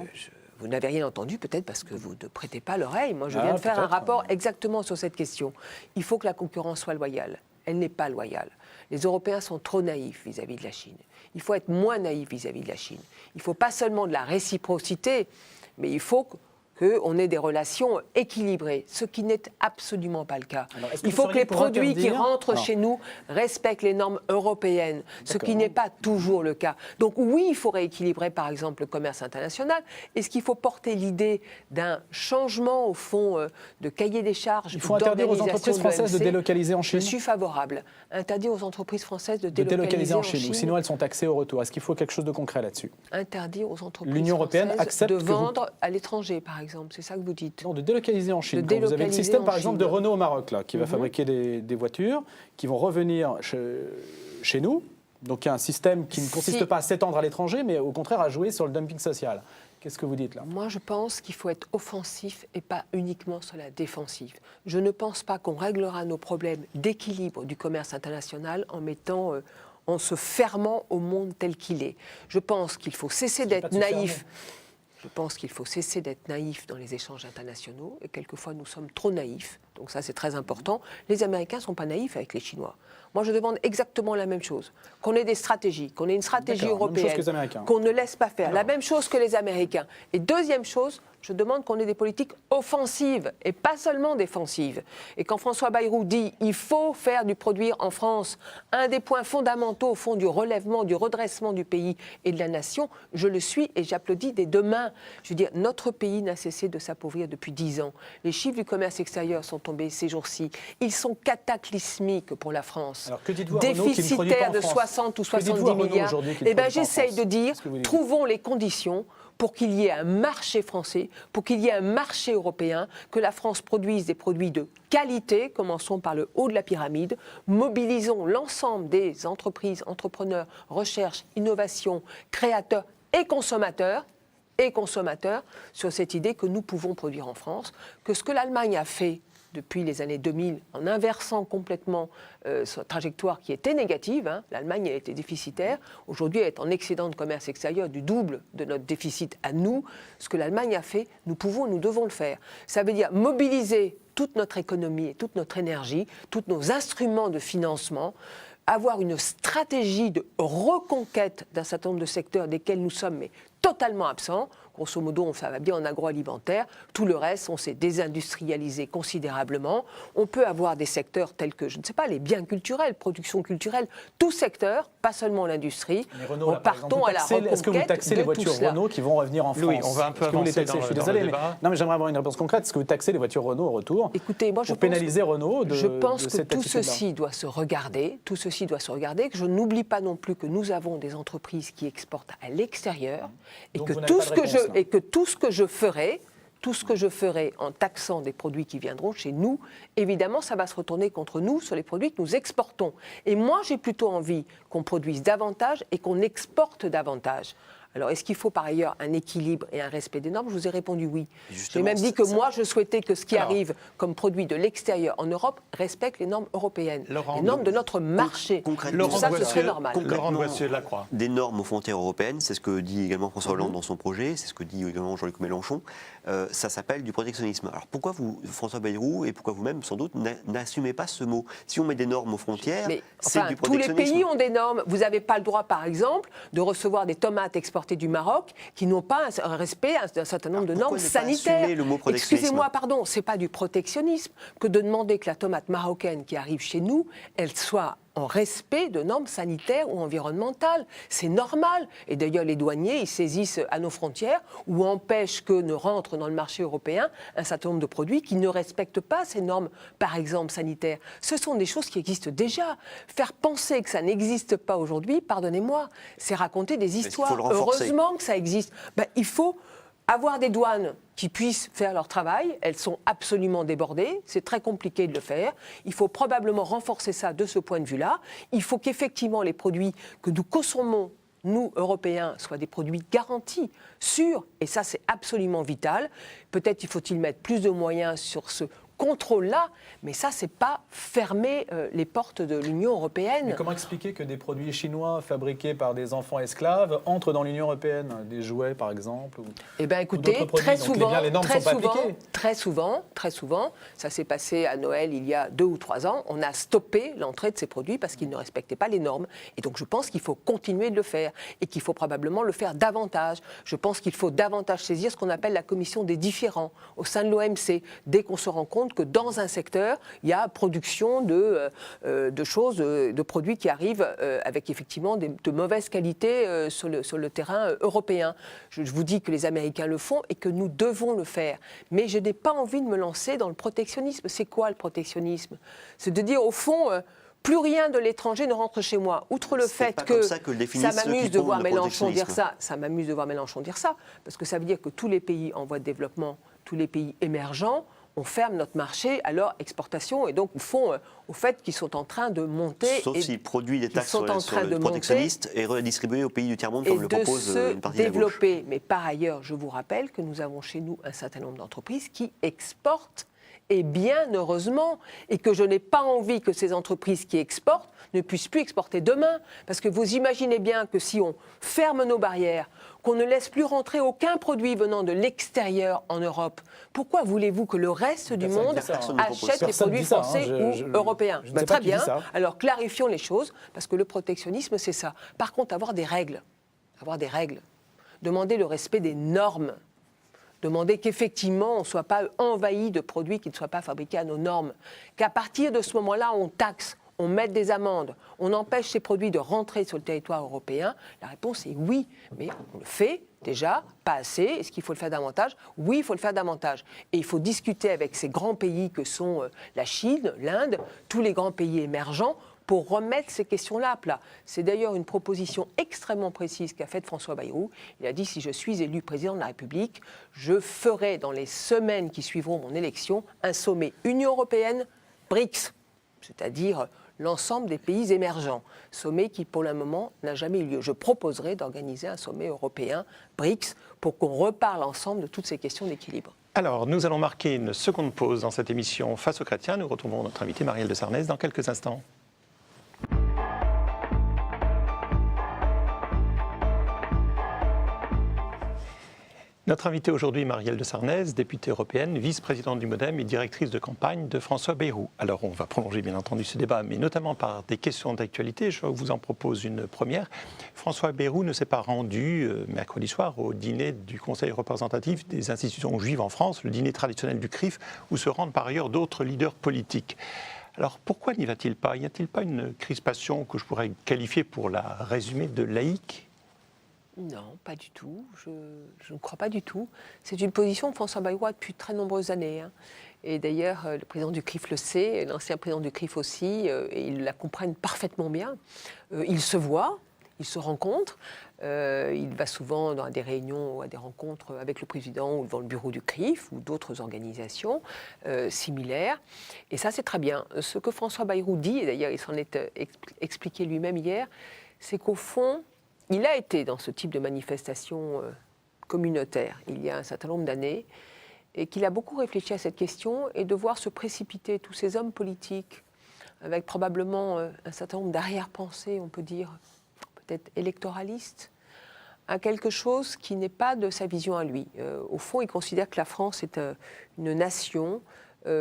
Vous n'avez rien entendu, peut-être parce que vous ne prêtez pas l'oreille. Moi, je viens de faire un rapport exactement sur cette question. Il faut que la concurrence soit loyale. Elle n'est pas loyale. Les Européens sont trop naïfs vis-à-vis de la Chine. Il faut être moins naïf vis-à-vis de la Chine. Il ne faut pas seulement de la réciprocité, mais il faut qu'on ait des relations équilibrées, ce qui n'est absolument pas le cas. Alors, il faut que les produits qui rentrent chez nous respectent les normes européennes, ce qui n'est pas toujours le cas. Donc oui, il faut rééquilibrer par exemple le commerce international. Est-ce qu'il faut porter l'idée d'un changement au fond de cahier des charges? Il faut interdire aux entreprises françaises de délocaliser en Chine. Je suis favorable. Interdire aux entreprises françaises de délocaliser en Chine. Ou sinon elles sont taxées au retour. Est-ce qu'il faut quelque chose de concret là-dessus? Interdire aux entreprises L'Union européenne accepte de vendre à l'étranger, par exemple. C'est ça que vous dites? Non, de délocaliser en Chine. Vous avez le système, par exemple, de Renault au Maroc, là, qui va fabriquer des voitures qui vont revenir chez nous. Donc, il y a un système qui ne consiste pas à s'étendre à l'étranger, mais au contraire à jouer sur le dumping social. Qu'est-ce que vous dites là? Moi, je pense qu'il faut être offensif et pas uniquement sur la défensive. Je ne pense pas qu'on réglera nos problèmes d'équilibre du commerce international en se fermant au monde tel qu'il est. Je pense qu'il faut cesser d'être naïf. Je pense qu'il faut cesser d'être naïf dans les échanges internationaux et quelquefois nous sommes trop naïfs. Donc ça c'est très important. Les Américains ne sont pas naïfs avec les Chinois. Moi je demande exactement la même chose. Qu'on ait des stratégies, qu'on ait une stratégie européenne, qu'on ne laisse pas faire. La même chose que les Américains. Et deuxième chose, je demande qu'on ait des politiques offensives et pas seulement défensives. Et quand François Bayrou dit « il faut faire du produire en France », un des points fondamentaux au fond du relèvement, du redressement du pays et de la nation, je le suis et j'applaudis des deux mains. Je veux dire, notre pays n'a cessé de s'appauvrir depuis 10 ans. Les chiffres du commerce extérieur sont tombés ces jours-ci. Ils sont cataclysmiques pour la France. Alors, que dites-vous à déficitaire de 60 ou 70 milliards. Eh bien, j'essaye de dire, trouvons les conditions pour qu'il y ait un marché français, pour qu'il y ait un marché européen, que la France produise des produits de qualité, commençons par le haut de la pyramide, mobilisons l'ensemble des entreprises, entrepreneurs, recherche, innovation, créateurs et consommateurs sur cette idée que nous pouvons produire en France, que ce que l'Allemagne a fait depuis les années 2000, en inversant complètement sa trajectoire qui était négative. L'Allemagne a été déficitaire. Aujourd'hui, elle est en excédent de commerce extérieur du double de notre déficit à nous. Ce que l'Allemagne a fait, nous devons le faire. Ça veut dire mobiliser toute notre économie et toute notre énergie, tous nos instruments de financement, avoir une stratégie de reconquête d'un certain nombre de secteurs desquels nous sommes mais totalement absents. Grosso modo, ça va bien en agroalimentaire. Tout le reste, on s'est désindustrialisé considérablement. On peut avoir des secteurs tels que, je ne sais pas, les biens culturels, production culturelle, tout secteur, pas seulement l'industrie. Partons à la reconquête. Est-ce que vous taxez les voitures Renault qui vont revenir en France? Oui, on va un peu avancer dans le débat. Non, mais j'aimerais avoir une réponse concrète. Est-ce que vous taxez les voitures Renault au retour? Écoutez, moi, pour pénaliser Renault de Je pense de que cette tout attitude-là. ceci doit se regarder. Tout ceci doit se regarder. Que je n'oublie pas non plus que nous avons des entreprises qui exportent à l'extérieur et que tout ce que je ferai, tout ce que je ferai en taxant des produits qui viendront chez nous, évidemment, ça va se retourner contre nous sur les produits que nous exportons. Et moi, j'ai plutôt envie qu'on produise davantage et qu'on exporte davantage. Alors, est-ce qu'il faut par ailleurs un équilibre et un respect des normes ? Je vous ai répondu oui. J'ai même dit que moi, je souhaitais que ce qui arrive comme produit de l'extérieur en Europe respecte les normes européennes, les normes de notre marché. Concrètement, ça, ce serait normal. Laurent Boissier-Lacroix. Des normes aux frontières européennes, c'est ce que dit également François Hollande dans son projet, c'est ce que dit également Jean-Luc Mélenchon. Ça s'appelle du protectionnisme. Alors pourquoi vous, François Bayrou, et pourquoi vous-même sans doute, n'assumez pas ce mot ? Si on met des normes aux frontières, c'est du protectionnisme. Tous les pays ont des normes. Vous n'avez pas le droit, par exemple, de recevoir des tomates exportées du Maroc qui n'ont pas un respect d'un certain nombre de normes sanitaires. Le mot protectionnisme ? Excusez-moi, pardon, c'est pas du protectionnisme que de demander que la tomate marocaine qui arrive chez nous, elle soit en respect de normes sanitaires ou environnementales. C'est normal. Et d'ailleurs, les douaniers, ils saisissent à nos frontières ou empêchent que ne rentrent dans le marché européen un certain nombre de produits qui ne respectent pas ces normes, par exemple, sanitaires. Ce sont des choses qui existent déjà. Faire penser que ça n'existe pas aujourd'hui, pardonnez-moi, c'est raconter des histoires. Heureusement que ça existe. Il faut avoir des douanes qui puissent faire leur travail. Elles sont absolument débordées. C'est très compliqué de le faire. Il faut probablement renforcer ça de ce point de vue-là. Il faut qu'effectivement les produits que nous consommons, nous, Européens, soient des produits garantis, sûrs. Et ça, c'est absolument vital. Peut-être faut-il mettre plus de moyens sur ce contrôle-là, mais ça, c'est pas fermer les portes de l'Union européenne. Mais comment expliquer que des produits chinois fabriqués par des enfants esclaves entrent dans l'Union européenne ? Des jouets, par exemple, Eh bien, écoutez, très souvent, ça s'est passé à Noël il y a 2 ou 3 ans, on a stoppé l'entrée de ces produits parce qu'ils ne respectaient pas les normes. Et donc, je pense qu'il faut continuer de le faire et qu'il faut probablement le faire davantage. Je pense qu'il faut davantage saisir ce qu'on appelle la commission des différends au sein de l'OMC. Dès qu'on se rend compte que dans un secteur, il y a production de choses, de produits qui arrivent avec effectivement de mauvaises qualités sur le terrain européen. Je vous dis que les Américains le font et que nous devons le faire. Mais je n'ai pas envie de me lancer dans le protectionnisme. C'est quoi le protectionnisme ? C'est de dire au fond... plus rien de l'étranger ne rentre chez moi. Outre le fait que ça m'amuse de voir Mélenchon dire ça, parce que ça veut dire que tous les pays en voie de développement, tous les pays émergents, on ferme notre marché à leur exportation et donc au fait qu'ils sont en train de monter. Sauf s'ils produisent des taxes sur le protectionniste et redistribuer aux pays du tiers-monde comme le propose une partie de la gauche. Mais par ailleurs, je vous rappelle que nous avons chez nous un certain nombre d'entreprises qui exportent, et bien heureusement, et que je n'ai pas envie que ces entreprises qui exportent ne puissent plus exporter demain. Parce que vous imaginez bien que si on ferme nos barrières, qu'on ne laisse plus rentrer aucun produit venant de l'extérieur en Europe, pourquoi voulez-vous que le reste du monde achète les produits français ou européens ? Très bien, alors clarifions les choses, parce que le protectionnisme, c'est ça. Par contre, avoir des règles, demander le respect des normes, demander qu'effectivement on ne soit pas envahi de produits qui ne soient pas fabriqués à nos normes, qu'à partir de ce moment-là, on taxe, on met des amendes, on empêche ces produits de rentrer sur le territoire européen, la réponse est oui. Mais on le fait déjà, pas assez. Est-ce qu'il faut le faire davantage ? Oui, il faut le faire davantage. Et il faut discuter avec ces grands pays que sont la Chine, l'Inde, tous les grands pays émergents, pour remettre ces questions-là à plat. C'est d'ailleurs une proposition extrêmement précise qu'a faite François Bayrou. Il a dit, si je suis élu président de la République, je ferai dans les semaines qui suivront mon élection un sommet Union européenne, BRICS, c'est-à-dire l'ensemble des pays émergents. Sommet qui, pour le moment, n'a jamais eu lieu. Je proposerai d'organiser un sommet européen, BRICS, pour qu'on reparle ensemble de toutes ces questions d'équilibre. Alors, nous allons marquer une seconde pause dans cette émission Face aux chrétiens. Nous retrouvons notre invitée Marielle de Sarnez dans quelques instants. Notre invitée aujourd'hui, Marielle de Sarnez, députée européenne, vice-présidente du MoDem et directrice de campagne de François Bayrou. Alors, on va prolonger bien entendu ce débat, mais notamment par des questions d'actualité. Je vous en propose une première. François Bayrou ne s'est pas rendu mercredi soir au dîner du Conseil représentatif des institutions juives en France, le dîner traditionnel du CRIF, où se rendent par ailleurs d'autres leaders politiques. Alors, pourquoi n'y va-t-il pas ? Y a-t-il pas une crispation que je pourrais qualifier pour la résumer de laïque ? Non, pas du tout. Je ne crois pas du tout. C'est une position de François Bayrou depuis très nombreuses années. Et d'ailleurs, le président du CRIF le sait, l'ancien président du CRIF aussi, et ils la comprennent parfaitement bien. Ils se voient, Ils se rencontrent, il va souvent dans des réunions ou à des rencontres avec le président ou devant le bureau du CRIF ou d'autres organisations similaires. Et ça, c'est très bien. Ce que François Bayrou dit, et d'ailleurs il s'en est expliqué lui-même hier, c'est qu'au fond, il a été dans ce type de manifestation communautaire il y a un certain nombre d'années et qu'il a beaucoup réfléchi à cette question et de voir se précipiter tous ces hommes politiques avec probablement un certain nombre d'arrière-pensées, on peut dire, peut-être électoralistes, à quelque chose qui n'est pas de sa vision à lui. Au fond, il considère que la France est une nation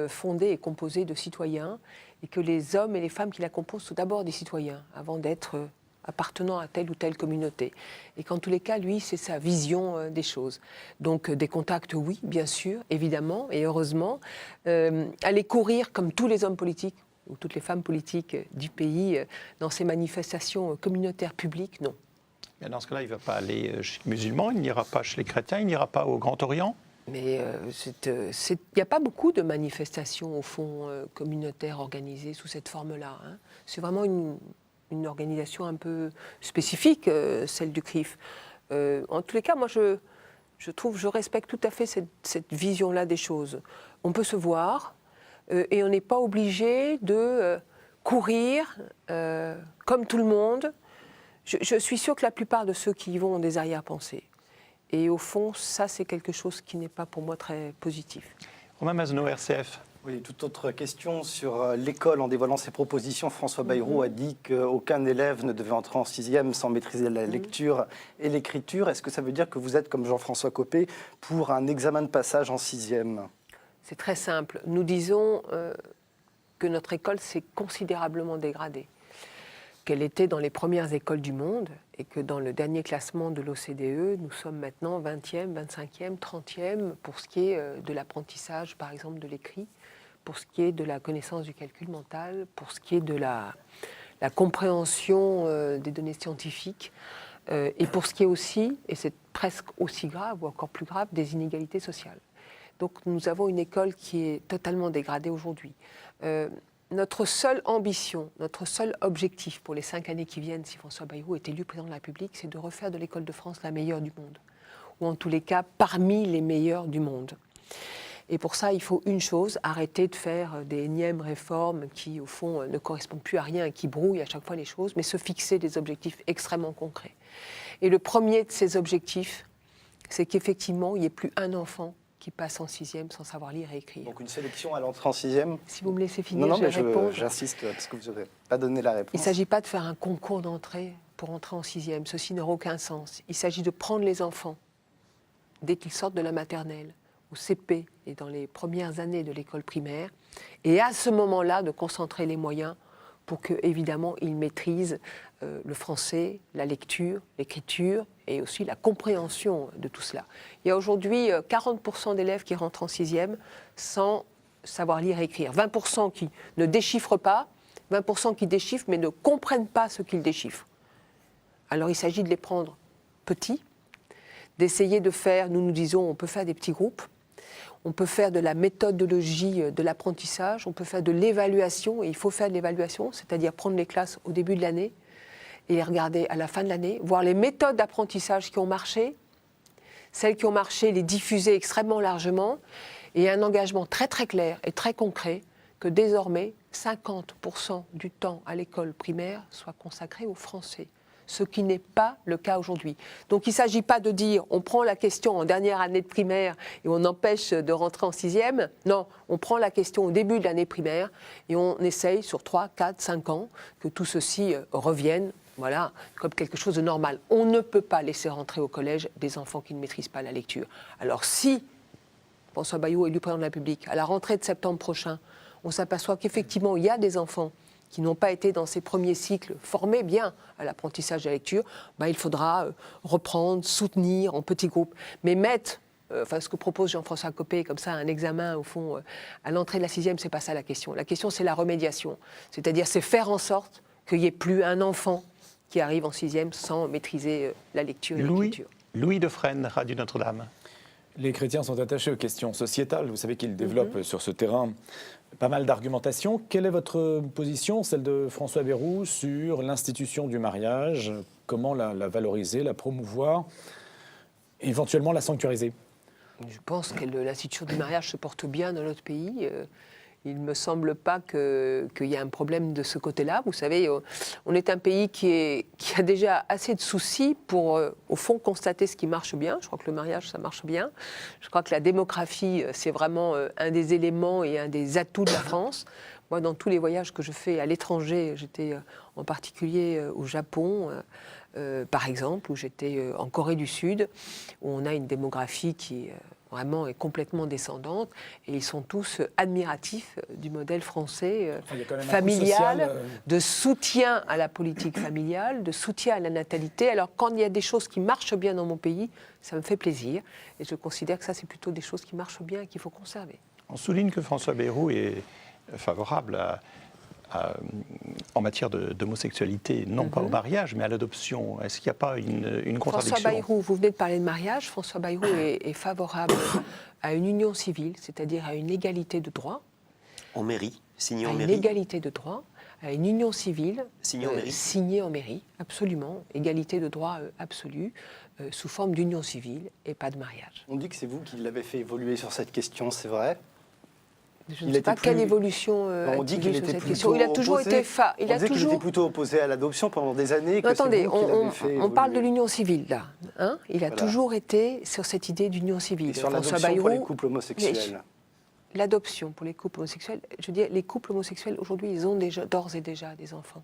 fondée et composée de citoyens et que les hommes et les femmes qui la composent sont d'abord des citoyens avant d'être appartenant à telle ou telle communauté. Et qu'en tous les cas, lui, c'est sa vision des choses. Donc des contacts, oui, bien sûr, évidemment, et heureusement. Aller courir comme tous les hommes politiques ou toutes les femmes politiques du pays dans ces manifestations communautaires publiques, non. Mais dans ce cas-là, il ne va pas aller chez les musulmans, il n'ira pas chez les chrétiens, il n'ira pas au Grand Orient. Mais il n'y a pas beaucoup de manifestations, au fond, communautaires organisées sous cette forme-là. Hein. C'est vraiment une organisation un peu spécifique, celle du CRIF. En tous les cas, moi, je respecte tout à fait cette vision-là des choses. On peut se voir et on n'est pas obligé de courir comme tout le monde. Je suis sûre que la plupart de ceux qui y vont ont des arrière-pensées. Et au fond, ça, c'est quelque chose qui n'est pas pour moi très positif. Romain Mazenot, RCF. Oui, toute autre question sur l'école. En dévoilant ses propositions, François Bayrou a dit qu'aucun élève ne devait entrer en 6e sans maîtriser la lecture et l'écriture. Est-ce que ça veut dire que vous êtes, comme Jean-François Copé, pour un examen de passage en 6e ? C'est très simple. Nous disons que notre école s'est considérablement dégradée, qu'elle était dans les premières écoles du monde et que dans le dernier classement de l'OCDE, nous sommes maintenant 20e, 25e, 30e pour ce qui est de l'apprentissage, par exemple, de l'écrit, pour ce qui est de la connaissance du calcul mental, pour ce qui est de la compréhension des données scientifiques, et pour ce qui est aussi, et c'est presque aussi grave ou encore plus grave, des inégalités sociales. Donc nous avons une école qui est totalement dégradée aujourd'hui. Notre seule ambition, notre seul objectif pour les 5 années qui viennent, si François Bayrou est élu président de la République, c'est de refaire de l'école de France la meilleure du monde, ou en tous les cas parmi les meilleures du monde. Et pour ça, il faut une chose, arrêter de faire des énièmes réformes qui, au fond, ne correspondent plus à rien et qui brouillent à chaque fois les choses, mais se fixer des objectifs extrêmement concrets. Et le premier de ces objectifs, c'est qu'effectivement, il n'y ait plus un enfant qui passe en 6e sans savoir lire et écrire. Donc une sélection à l'entrée en 6e ? Si vous me laissez finir, non, mais je vais répondre. j'insiste parce que vous n'aurez pas donné la réponse. Il ne s'agit pas de faire un concours d'entrée pour entrer en 6e. Ceci n'aura aucun sens. Il s'agit de prendre les enfants, dès qu'ils sortent de la maternelle, au CP et dans les premières années de l'école primaire, et à ce moment-là, de concentrer les moyens pour que, évidemment, ils maîtrisent le français, la lecture, l'écriture et aussi la compréhension de tout cela. Il y a aujourd'hui 40% d'élèves qui rentrent en 6e sans savoir lire et écrire. 20% qui ne déchiffrent pas, 20% qui déchiffrent mais ne comprennent pas ce qu'ils déchiffrent. Alors il s'agit de les prendre petits, d'essayer de faire, nous disons, on peut faire des petits groupes, on peut faire de la méthodologie de l'apprentissage, on peut faire de l'évaluation, et il faut faire de l'évaluation, c'est-à-dire prendre les classes au début de l'année et les regarder à la fin de l'année, voir les méthodes d'apprentissage qui ont marché, celles qui ont marché, les diffuser extrêmement largement, et un engagement très très clair et très concret que désormais 50% du temps à l'école primaire soit consacré au français. Ce qui n'est pas le cas aujourd'hui. Donc il ne s'agit pas de dire on prend la question en dernière année de primaire et on empêche de rentrer en 6e. Non, on prend la question au début de l'année primaire et on essaye sur 3, 4, 5 ans que tout ceci revienne, voilà, comme quelque chose de normal. On ne peut pas laisser rentrer au collège des enfants qui ne maîtrisent pas la lecture. Alors si François Bayrou est élu président de la République, à la rentrée de septembre prochain, on s'aperçoit qu'effectivement il y a des enfants qui n'ont pas été dans ces premiers cycles formés bien à l'apprentissage de la lecture, il faudra reprendre, soutenir en petits groupes. Mais mettre, ce que propose Jean-François Copé, comme ça, un examen, au fond, à l'entrée de la 6e, c'est pas ça la question. La question, c'est la remédiation. C'est-à-dire, c'est faire en sorte qu'il n'y ait plus un enfant qui arrive en 6e sans maîtriser la lecture et l'écriture. Louis Defresne, Radio Notre-Dame. Les chrétiens sont attachés aux questions sociétales. Vous savez qu'ils développent sur ce terrain pas mal d'argumentation. Quelle est votre position, celle de François Bayrou, sur l'institution du mariage? Comment la valoriser, la promouvoir, éventuellement la sanctuariser? Je pense que l'institution du mariage se porte bien dans notre pays. Il ne me semble pas qu'il y ait un problème de ce côté-là. Vous savez, on est un pays qui a déjà assez de soucis pour, au fond, constater ce qui marche bien. Je crois que le mariage, ça marche bien. Je crois que la démographie, c'est vraiment un des éléments et un des atouts de la France. Moi, dans tous les voyages que je fais à l'étranger, j'étais en particulier au Japon, par exemple, où j'étais en Corée du Sud, où on a une démographie qui vraiment est complètement descendante, et ils sont tous admiratifs du modèle français familial, de soutien à la politique familiale, de soutien à la natalité. Alors quand il y a des choses qui marchent bien dans mon pays, ça me fait plaisir, et je considère que ça c'est plutôt des choses qui marchent bien et qu'il faut conserver. On souligne que François Bayrou est favorable en matière d'homosexualité, non pas au mariage, mais à l'adoption. Est-ce qu'il n'y a pas une contradiction? François Bayrou, vous venez de parler de mariage. François Bayrou est favorable à une union civile, c'est-à-dire à une égalité de droit. En mairie, signée en à mairie. Une égalité de droit, à une union civile. Signée en mairie. Signée en mairie, absolument. Égalité de droit absolue, sous forme d'union civile et pas de mariage. On dit que c'est vous qui l'avez fait évoluer sur cette question, c'est vrai? Je ne sais pas quelle évolution on dit qu'il était cette plutôt question. Il a toujours opposé. été On disait qu'il était plutôt opposé à l'adoption pendant des années. Non, attendez, on parle de évoluer. l'union civile là. Hein, il a toujours été sur cette idée d'union civile. Et sur François l'adoption pour les Bayrou, couples homosexuels. l'adoption pour les couples homosexuels, je veux dire, les couples homosexuels aujourd'hui, ils ont d'ores et déjà des enfants.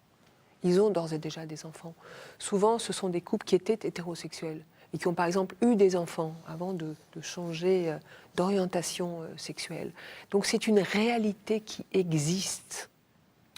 Ils ont d'ores et déjà des enfants. Souvent, ce sont des couples qui étaient hétérosexuels et qui ont par exemple eu des enfants avant de changer d'orientation sexuelle. Donc c'est une réalité qui existe.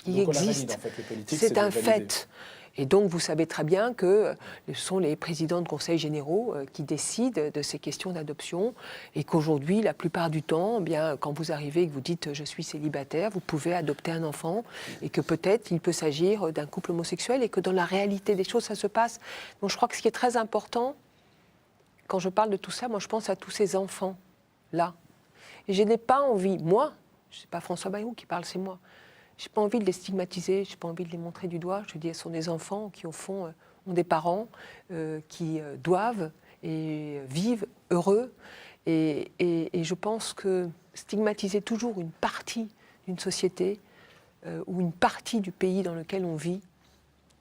Donc on la valide, en fait, les politiques, C'est un de valider. fait. Et donc vous savez très bien que ce sont les présidents de conseils généraux qui décident de ces questions d'adoption et qu'aujourd'hui, la plupart du temps, eh bien, quand vous arrivez et que vous dites « je suis célibataire », vous pouvez adopter un enfant et que peut-être il peut s'agir d'un couple homosexuel et que dans la réalité des choses, ça se passe. Donc je crois que ce qui est très important, quand je parle de tout ça, moi je pense à tous ces enfants-là. Et je n'ai pas envie, moi, ce n'est pas François Bayrou qui parle, c'est moi, je n'ai pas envie de les stigmatiser, je n'ai pas envie de les montrer du doigt. Je dis, ce sont des enfants qui, au fond, ont des parents qui doivent et vivent heureux. Et je pense que stigmatiser toujours une partie d'une société ou une partie du pays dans lequel on vit,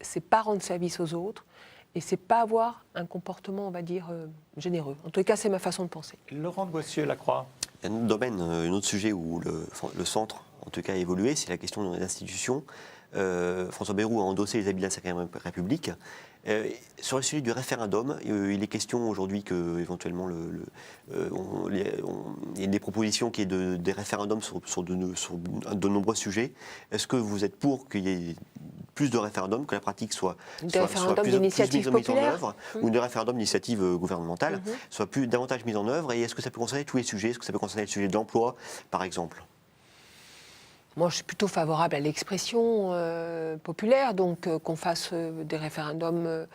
c'est pas rendre service aux autres et c'est pas avoir un comportement, on va dire, généreux. En tout cas, c'est ma façon de penser. Laurent de Boissieu-Lacroix. Il y a un autre domaine, un autre sujet où le centre, en tout cas, a évolué, c'est la question des institutions. François Bayrou a endossé les habits de la Cinquième République. Sur le sujet du référendum, il est question aujourd'hui que éventuellement il y a des propositions qui est des référendums sur de nombreux sujets. Est-ce que vous êtes pour qu'il y ait plus de référendums, que la pratique soit plus mise en œuvre, ou des référendums d'initiative gouvernementale soit davantage mise en œuvre, et est-ce que ça peut concerner tous les sujets? Est-ce que ça peut concerner le sujet de l'emploi, par exemple? Moi, je suis plutôt favorable à l'expression populaire, donc qu'on fasse des référendums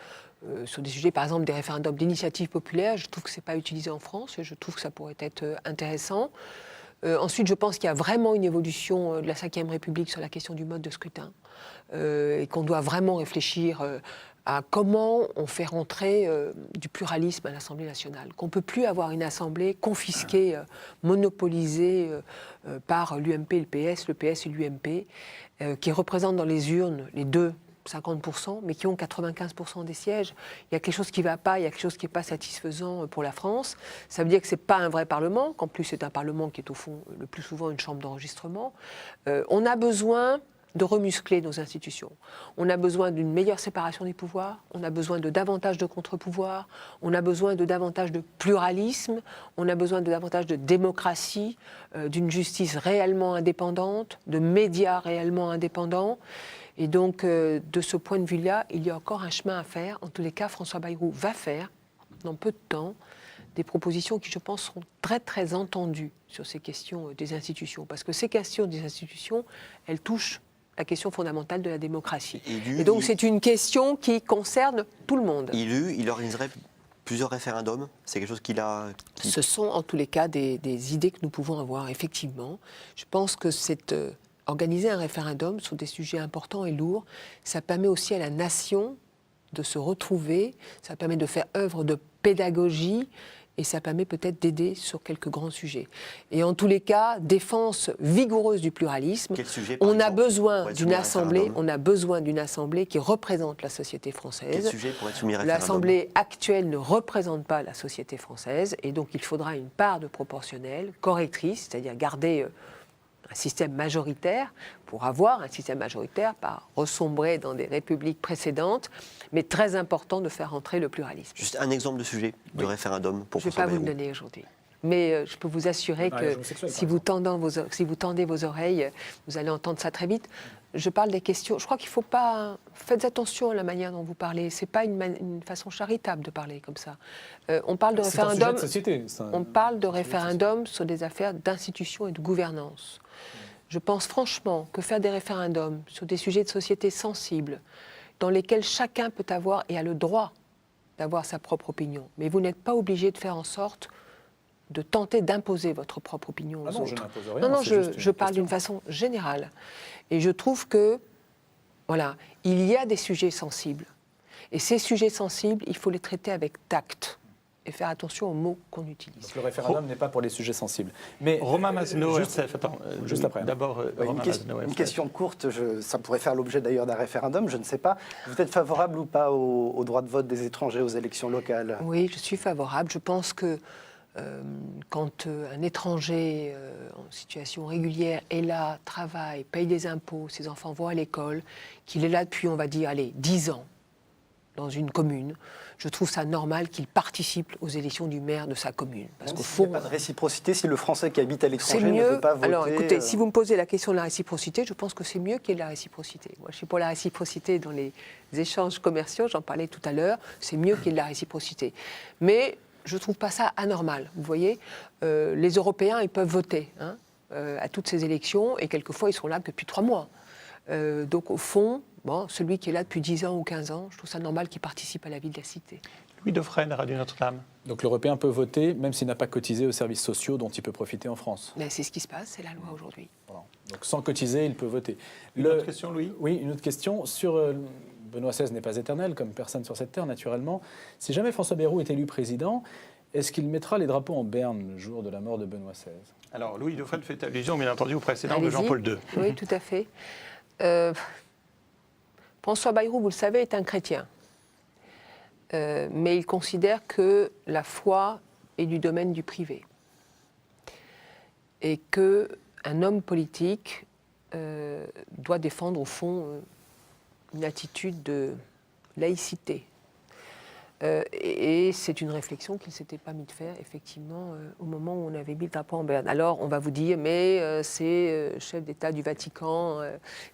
sur des sujets, par exemple des référendums d'initiative populaire. Je trouve que ce n'est pas utilisé en France et je trouve que ça pourrait être intéressant. Ensuite, je pense qu'il y a vraiment une évolution de la Ve République sur la question du mode de scrutin et qu'on doit vraiment réfléchir à comment on fait rentrer du pluralisme à l'Assemblée nationale. Qu'on ne peut plus avoir une Assemblée confisquée, monopolisée par l'UMP et le PS et l'UMP, qui représentent dans les urnes les deux 50%, mais qui ont 95% des sièges. Il y a quelque chose qui ne va pas, il y a quelque chose qui n'est pas satisfaisant pour la France. Ça veut dire que ce n'est pas un vrai Parlement, qu'en plus c'est un Parlement qui est au fond le plus souvent une chambre d'enregistrement. On a besoin de remuscler nos institutions. On a besoin d'une meilleure séparation des pouvoirs, on a besoin de davantage de contre-pouvoirs, on a besoin de davantage de pluralisme, on a besoin de davantage de démocratie, d'une justice réellement indépendante, de médias réellement indépendants. Et donc, de ce point de vue-là, il y a encore un chemin à faire. En tous les cas, François Bayrou va faire, dans peu de temps, des propositions qui, je pense, seront très, très entendues sur ces questions des institutions. Parce que ces questions des institutions, elles touchent la question fondamentale de la démocratie. Et donc, c'est une question qui concerne tout le monde. Il organiserait plusieurs référendums? C'est quelque chose qu'il a... Ce sont en tous les cas des idées que nous pouvons avoir, effectivement. Je pense que organiser un référendum sur des sujets importants et lourds, ça permet aussi à la nation de se retrouver, ça permet de faire œuvre de pédagogie et ça permet peut-être d'aider sur quelques grands sujets. Et en tous les cas, défense vigoureuse du pluralisme. Quel sujet, par on a exemple, besoin pour être d'une soumis à assemblée, référendum? on a besoin d'une assemblée qui représente la société française. Quel sujet pourrait être soumis à référendum? L'Assemblée actuelle ne représente pas la société française et donc il faudra une part de proportionnelle correctrice, c'est-à-dire garder un système majoritaire pour avoir un système majoritaire, pas ressombrer dans des républiques précédentes, mais très important de faire entrer le pluralisme. Juste un exemple de sujet de référendum pour Je ne vais François pas vous le Bayrou. donner aujourd'hui. Mais je peux vous assurer que si vous tendez vos oreilles, vous allez entendre ça très vite. Je parle des questions. Je crois qu'il ne faut pas... Faites attention à la manière dont vous parlez. Ce n'est pas une façon charitable de parler comme ça. On parle de C'est un sujet référendum. de société. On parle de référendum sur des affaires d'institution et de gouvernance. Je pense franchement que faire des référendums sur des sujets de société sensibles, dans lesquels chacun peut avoir et a le droit d'avoir sa propre opinion, mais vous n'êtes pas obligé de faire en sorte de tenter d'imposer votre propre opinion aux Ah non, je autres. n'impose rien. Non, c'est juste une je parle question. d'une façon générale. Et je trouve que, voilà, il y a des sujets sensibles. Et ces sujets sensibles, il faut les traiter avec tact et faire attention aux mots qu'on utilise. Donc le référendum n'est pas pour les sujets sensibles. Mais Romain Mazenot, juste- RCF, attends, juste après. D'abord, Romain Mazenot, Une RCF. question courte, ça pourrait faire l'objet d'ailleurs d'un référendum, je ne sais pas. Vous êtes favorable ou pas au droit de vote des étrangers aux élections locales? Oui, je suis favorable. Je pense que quand un étranger en situation régulière est là, travaille, paye des impôts, ses enfants vont à l'école, qu'il est là depuis, on va dire, allez, 10 ans dans une commune, je trouve ça normal qu'il participe aux élections du maire de sa commune. Parce qu'au Il n'y fond, a pas de réciprocité si le Français qui habite à c'est l'étranger ne mieux. veut pas voter. Alors écoutez, si vous me posez la question de la réciprocité, je pense que c'est mieux qu'il y ait de la réciprocité. Moi, je suis pour la réciprocité dans les échanges commerciaux, j'en parlais tout à l'heure, c'est mieux qu'il y ait de la réciprocité. Mais je ne trouve pas ça anormal. Vous voyez, les Européens, ils peuvent voter à toutes ces élections et quelquefois, ils sont là depuis 3 mois. Donc au fond, bon, celui qui est là depuis 10 ans ou 15 ans, je trouve ça normal qu'il participe à la vie de la cité. Louis Dauphren, Radio Notre-Dame. donc l'Européen peut voter même s'il n'a pas cotisé aux services sociaux dont il peut profiter en France. Mais c'est ce qui se passe, c'est la loi aujourd'hui. Voilà. Donc sans cotiser, il peut voter. Une autre question, Louis? Oui, une autre question sur... Benoît XVI n'est pas éternel, comme personne sur cette terre, naturellement. Si jamais François Bayrou est élu président, est-ce qu'il mettra les drapeaux en berne le jour de la mort de Benoît XVI? Alors, Louis Dauphren fait allusion, bien entendu, au précédent de Allez-y. Jean-Paul II. Oui, tout à fait. François Bayrou, vous le savez, est un chrétien. Mais il considère que la foi est du domaine du privé. Et qu'un homme politique doit défendre, au fond, une attitude de laïcité. Et c'est une réflexion qu'il ne s'était pas mis de faire, effectivement, au moment où on avait mis le drapeau en berne. Alors, on va vous dire, mais c'est chef d'État du Vatican,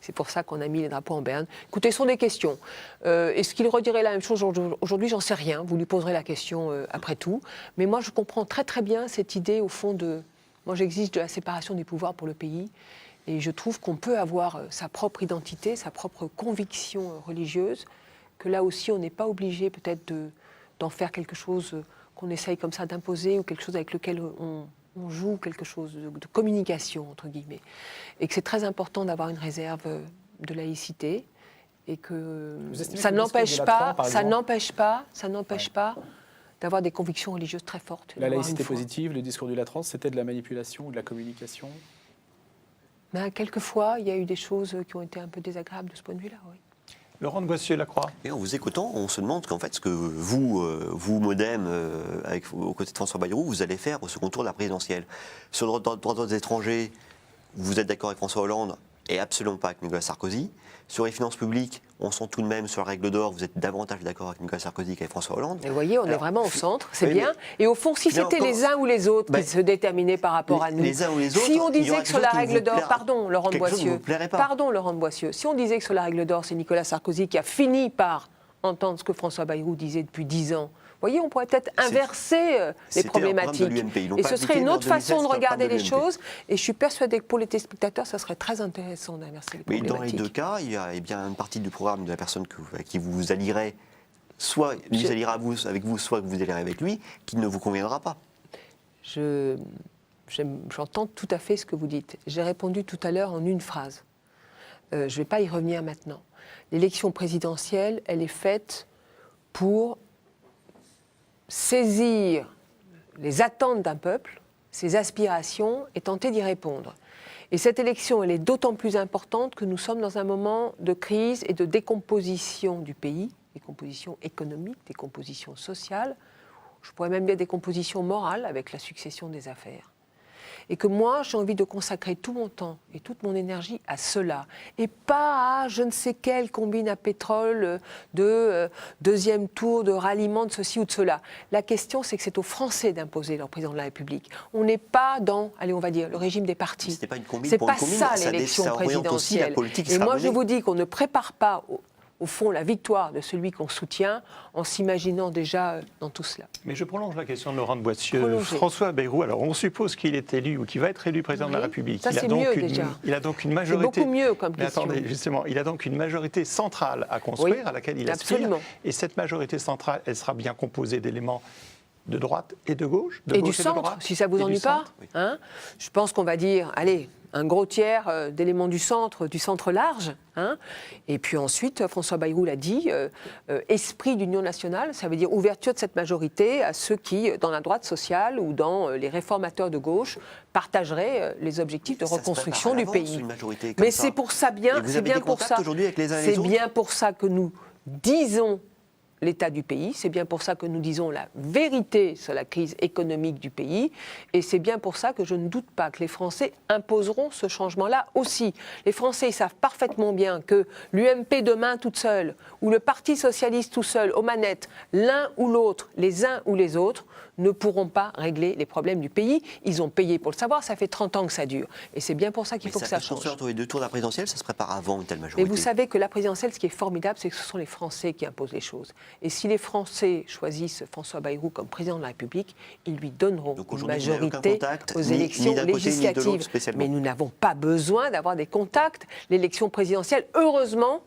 c'est pour ça qu'on a mis les drapeaux en berne. Écoutez, ce sont des questions. Est-ce qu'il redirait la même chose aujourd'hui? J'en sais rien. Vous lui poserez la question après tout. Mais moi, je comprends très très bien cette idée, au fond, de... Moi, j'exige de la séparation des pouvoirs pour le pays. Et je trouve qu'on peut avoir sa propre identité, sa propre conviction religieuse, que là aussi, on n'est pas obligé peut-être d'en faire quelque chose qu'on essaye comme ça d'imposer ou quelque chose avec lequel on joue, quelque chose de communication, entre guillemets. Et que c'est très important d'avoir une réserve de laïcité et que ça n'empêche pas d'avoir des convictions religieuses très fortes. La d'avoir laïcité une foi. positive, le discours du Latran, c'était de la manipulation ou de la communication? Ben, quelquefois, il y a eu des choses qui ont été un peu désagréables de ce point de vue-là, oui. Laurent de Boissieu-Lacroix. Et en vous écoutant, on se demande qu'en fait, ce que vous Modem, aux côtés de François Bayrou, vous allez faire au second tour de la présidentielle. Sur le droit des étrangers, vous êtes d'accord avec François Hollande et absolument pas avec Nicolas Sarkozy. Sur les finances publiques, on sent tout de même sur la règle d'or, vous êtes davantage d'accord avec Nicolas Sarkozy qu'avec François Hollande. Et vous voyez, on est vraiment au centre, c'est oui, bien. Et au fond, si Mais c'était encore- les uns ou les autres qui se déterminaient par rapport à nous, Les uns ou les autres, si on il y disait aura que sur la quelque chose qui règle vous d'or, plaira- pardon, Laurent de quelque chose qui Boissieu, vous plairait pas. pardon, Laurent de Boissieu, si on disait que sur la règle d'or, c'est Nicolas Sarkozy qui a fini par entendre ce que François Bayrou disait depuis 10 ans, vous voyez, on pourrait peut-être inverser les c'était un programme problématiques. de l'UMP. Ils l'ont Et pas ce serait appliqué, une mais en autre façon 2016, de c'était un regarder les programme de choses. Et je suis persuadée que pour les téléspectateurs, ça serait très intéressant d'inverser les Mais problématiques. dans les deux cas, il y a bien une partie du programme de la personne qui vous allierait soit lui ira avec vous, soit que vous allez avec lui, qui ne vous conviendra pas. J'entends tout à fait ce que vous dites. J'ai répondu tout à l'heure en une phrase. Je ne vais pas y revenir maintenant. L'élection présidentielle, elle est faite pour saisir les attentes d'un peuple, ses aspirations, et tenter d'y répondre. Et cette élection, elle est d'autant plus importante que nous sommes dans un moment de crise et de décomposition du pays, décomposition économique, décomposition sociale, je pourrais même dire décomposition morale avec la succession des affaires. Et que moi, j'ai envie de consacrer tout mon temps et toute mon énergie à cela, et pas à je ne sais quelle combine à pétrole de deuxième tour, de ralliement de ceci ou de cela. La question, c'est que c'est aux Français d'imposer leur président de la République. On n'est pas dans, allez, on va dire, le régime des partis. C'était pas une combine c'est pour pas une combine, ça l'élection présidentielle. Et moi, je vous dis qu'on ne prépare pas au fond, la victoire de celui qu'on soutient en s'imaginant déjà dans tout cela. Mais je prolonge la question de Laurent de Boissieu. François Bayrou, alors on suppose qu'il est élu ou qu'il va être élu président de la République. Ça, c'est mieux déjà. Il a donc une majorité. C'est beaucoup mieux comme question. Mais attendez, justement, il a donc une majorité centrale à construire, à laquelle il aspire. Absolument. Et cette majorité centrale, elle sera bien composée d'éléments de droite et de gauche, et du centre, si ça ne vous ennuie pas. Hein, je pense qu'on va dire, allez, un gros tiers d'éléments du centre large. Hein, et puis ensuite, François Bayrou l'a dit, esprit d'union nationale, ça veut dire ouverture de cette majorité à ceux qui, dans la droite sociale ou dans les réformateurs de gauche, partageraient les objectifs de reconstruction du pays. Mais c'est pour ça bien, c'est bien pour ça. C'est bien pour ça que nous disons l'état du pays, c'est bien pour ça que nous disons la vérité sur la crise économique du pays, et c'est bien pour ça que je ne doute pas que les Français imposeront ce changement-là aussi. Les Français savent parfaitement bien que l'UMP demain toute seule, ou le Parti socialiste tout seul, aux manettes, l'un ou l'autre, les uns ou les autres, ne pourront pas régler les problèmes du pays. Ils ont payé pour le savoir, ça fait 30 ans que ça dure. Et c'est bien pour ça qu'il faut que ça change. Entre les deux tours de la présidentielle, ça se prépare avant une telle majorité. Mais vous savez que la présidentielle, ce qui est formidable, c'est que ce sont les Français qui imposent les choses. Et si les Français choisissent François Bayrou comme président de la République, ils lui donneront une majorité aux élections législatives. Mais nous n'avons pas besoin d'avoir des contacts. L'élection présidentielle, heureusement,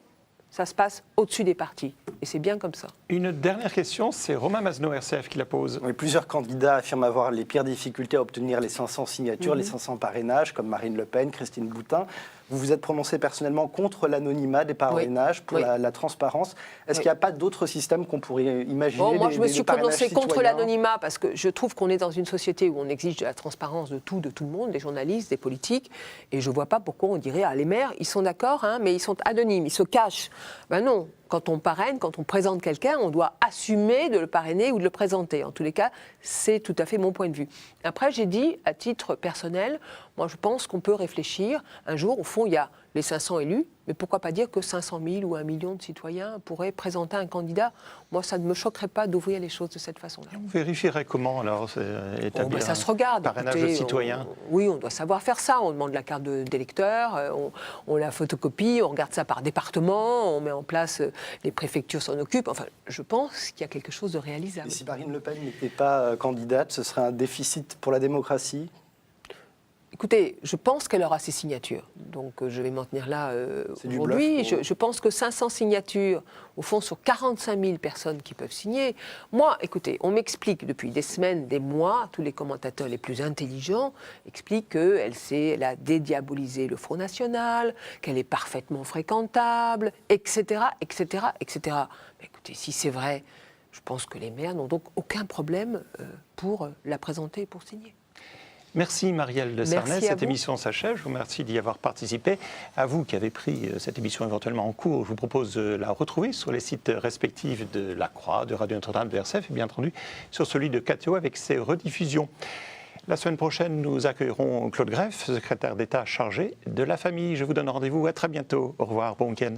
ça se passe au-dessus des partis. Et c'est bien comme ça. Une dernière question, c'est Romain Masneau, RCF, qui la pose. Oui, plusieurs candidats affirment avoir les pires difficultés à obtenir les 500 signatures, les 500 parrainages, comme Marine Le Pen, Christine Boutin. Vous vous êtes prononcé personnellement contre l'anonymat des parrainages, pour la transparence. Est-ce qu'il n'y a pas d'autres systèmes qu'on pourrait imaginer? Moi, je me suis prononcé contre l'anonymat parce que je trouve qu'on est dans une société où on exige de la transparence de tout le monde, des journalistes, des politiques. Et je ne vois pas pourquoi on dirait, les maires, ils sont d'accord, hein, mais ils sont anonymes, ils se cachent. Ben non. Quand on parraine, quand on présente quelqu'un, on doit assumer de le parrainer ou de le présenter. En tous les cas, c'est tout à fait mon point de vue. Après, j'ai dit, à titre personnel, moi je pense qu'on peut réfléchir. Un jour, au fond, il y a les 500 élus, mais pourquoi pas dire que 500 000 ou 1 million de citoyens pourraient présenter un candidat? Moi, ça ne me choquerait pas d'ouvrir les choses de cette façon-là. On vérifierait comment, alors, établir ça se regarde. Parrainage de citoyens? Oui, on doit savoir faire ça. On demande la carte d'électeur, on la photocopie, on regarde ça par département, on met en place, les préfectures s'en occupent. Enfin, je pense qu'il y a quelque chose de réalisable. Et si Marine Le Pen n'était pas candidate, ce serait un déficit pour la démocratie? Écoutez, je pense qu'elle aura ses signatures. Donc je vais m'en tenir là aujourd'hui. Je pense que 500 signatures, au fond, sur 45 000 personnes qui peuvent signer. Moi, écoutez, on m'explique depuis des semaines, des mois, tous les commentateurs les plus intelligents expliquent qu'elle a dédiabolisé le Front National, qu'elle est parfaitement fréquentable, etc., etc., etc. Mais écoutez, si c'est vrai, je pense que les maires n'ont donc aucun problème pour la présenter et pour signer. Merci Marielle de Sarnez. Cette émission s'achève. Je vous remercie d'y avoir participé. À vous qui avez pris cette émission éventuellement en cours, je vous propose de la retrouver sur les sites respectifs de La Croix, de Radio Notre-Dame, de RCF et bien entendu sur celui de KTO avec ses rediffusions. La semaine prochaine, nous accueillerons Claude Greff, secrétaire d'État chargé de la famille. Je vous donne rendez-vous à très bientôt. Au revoir, bon week-end.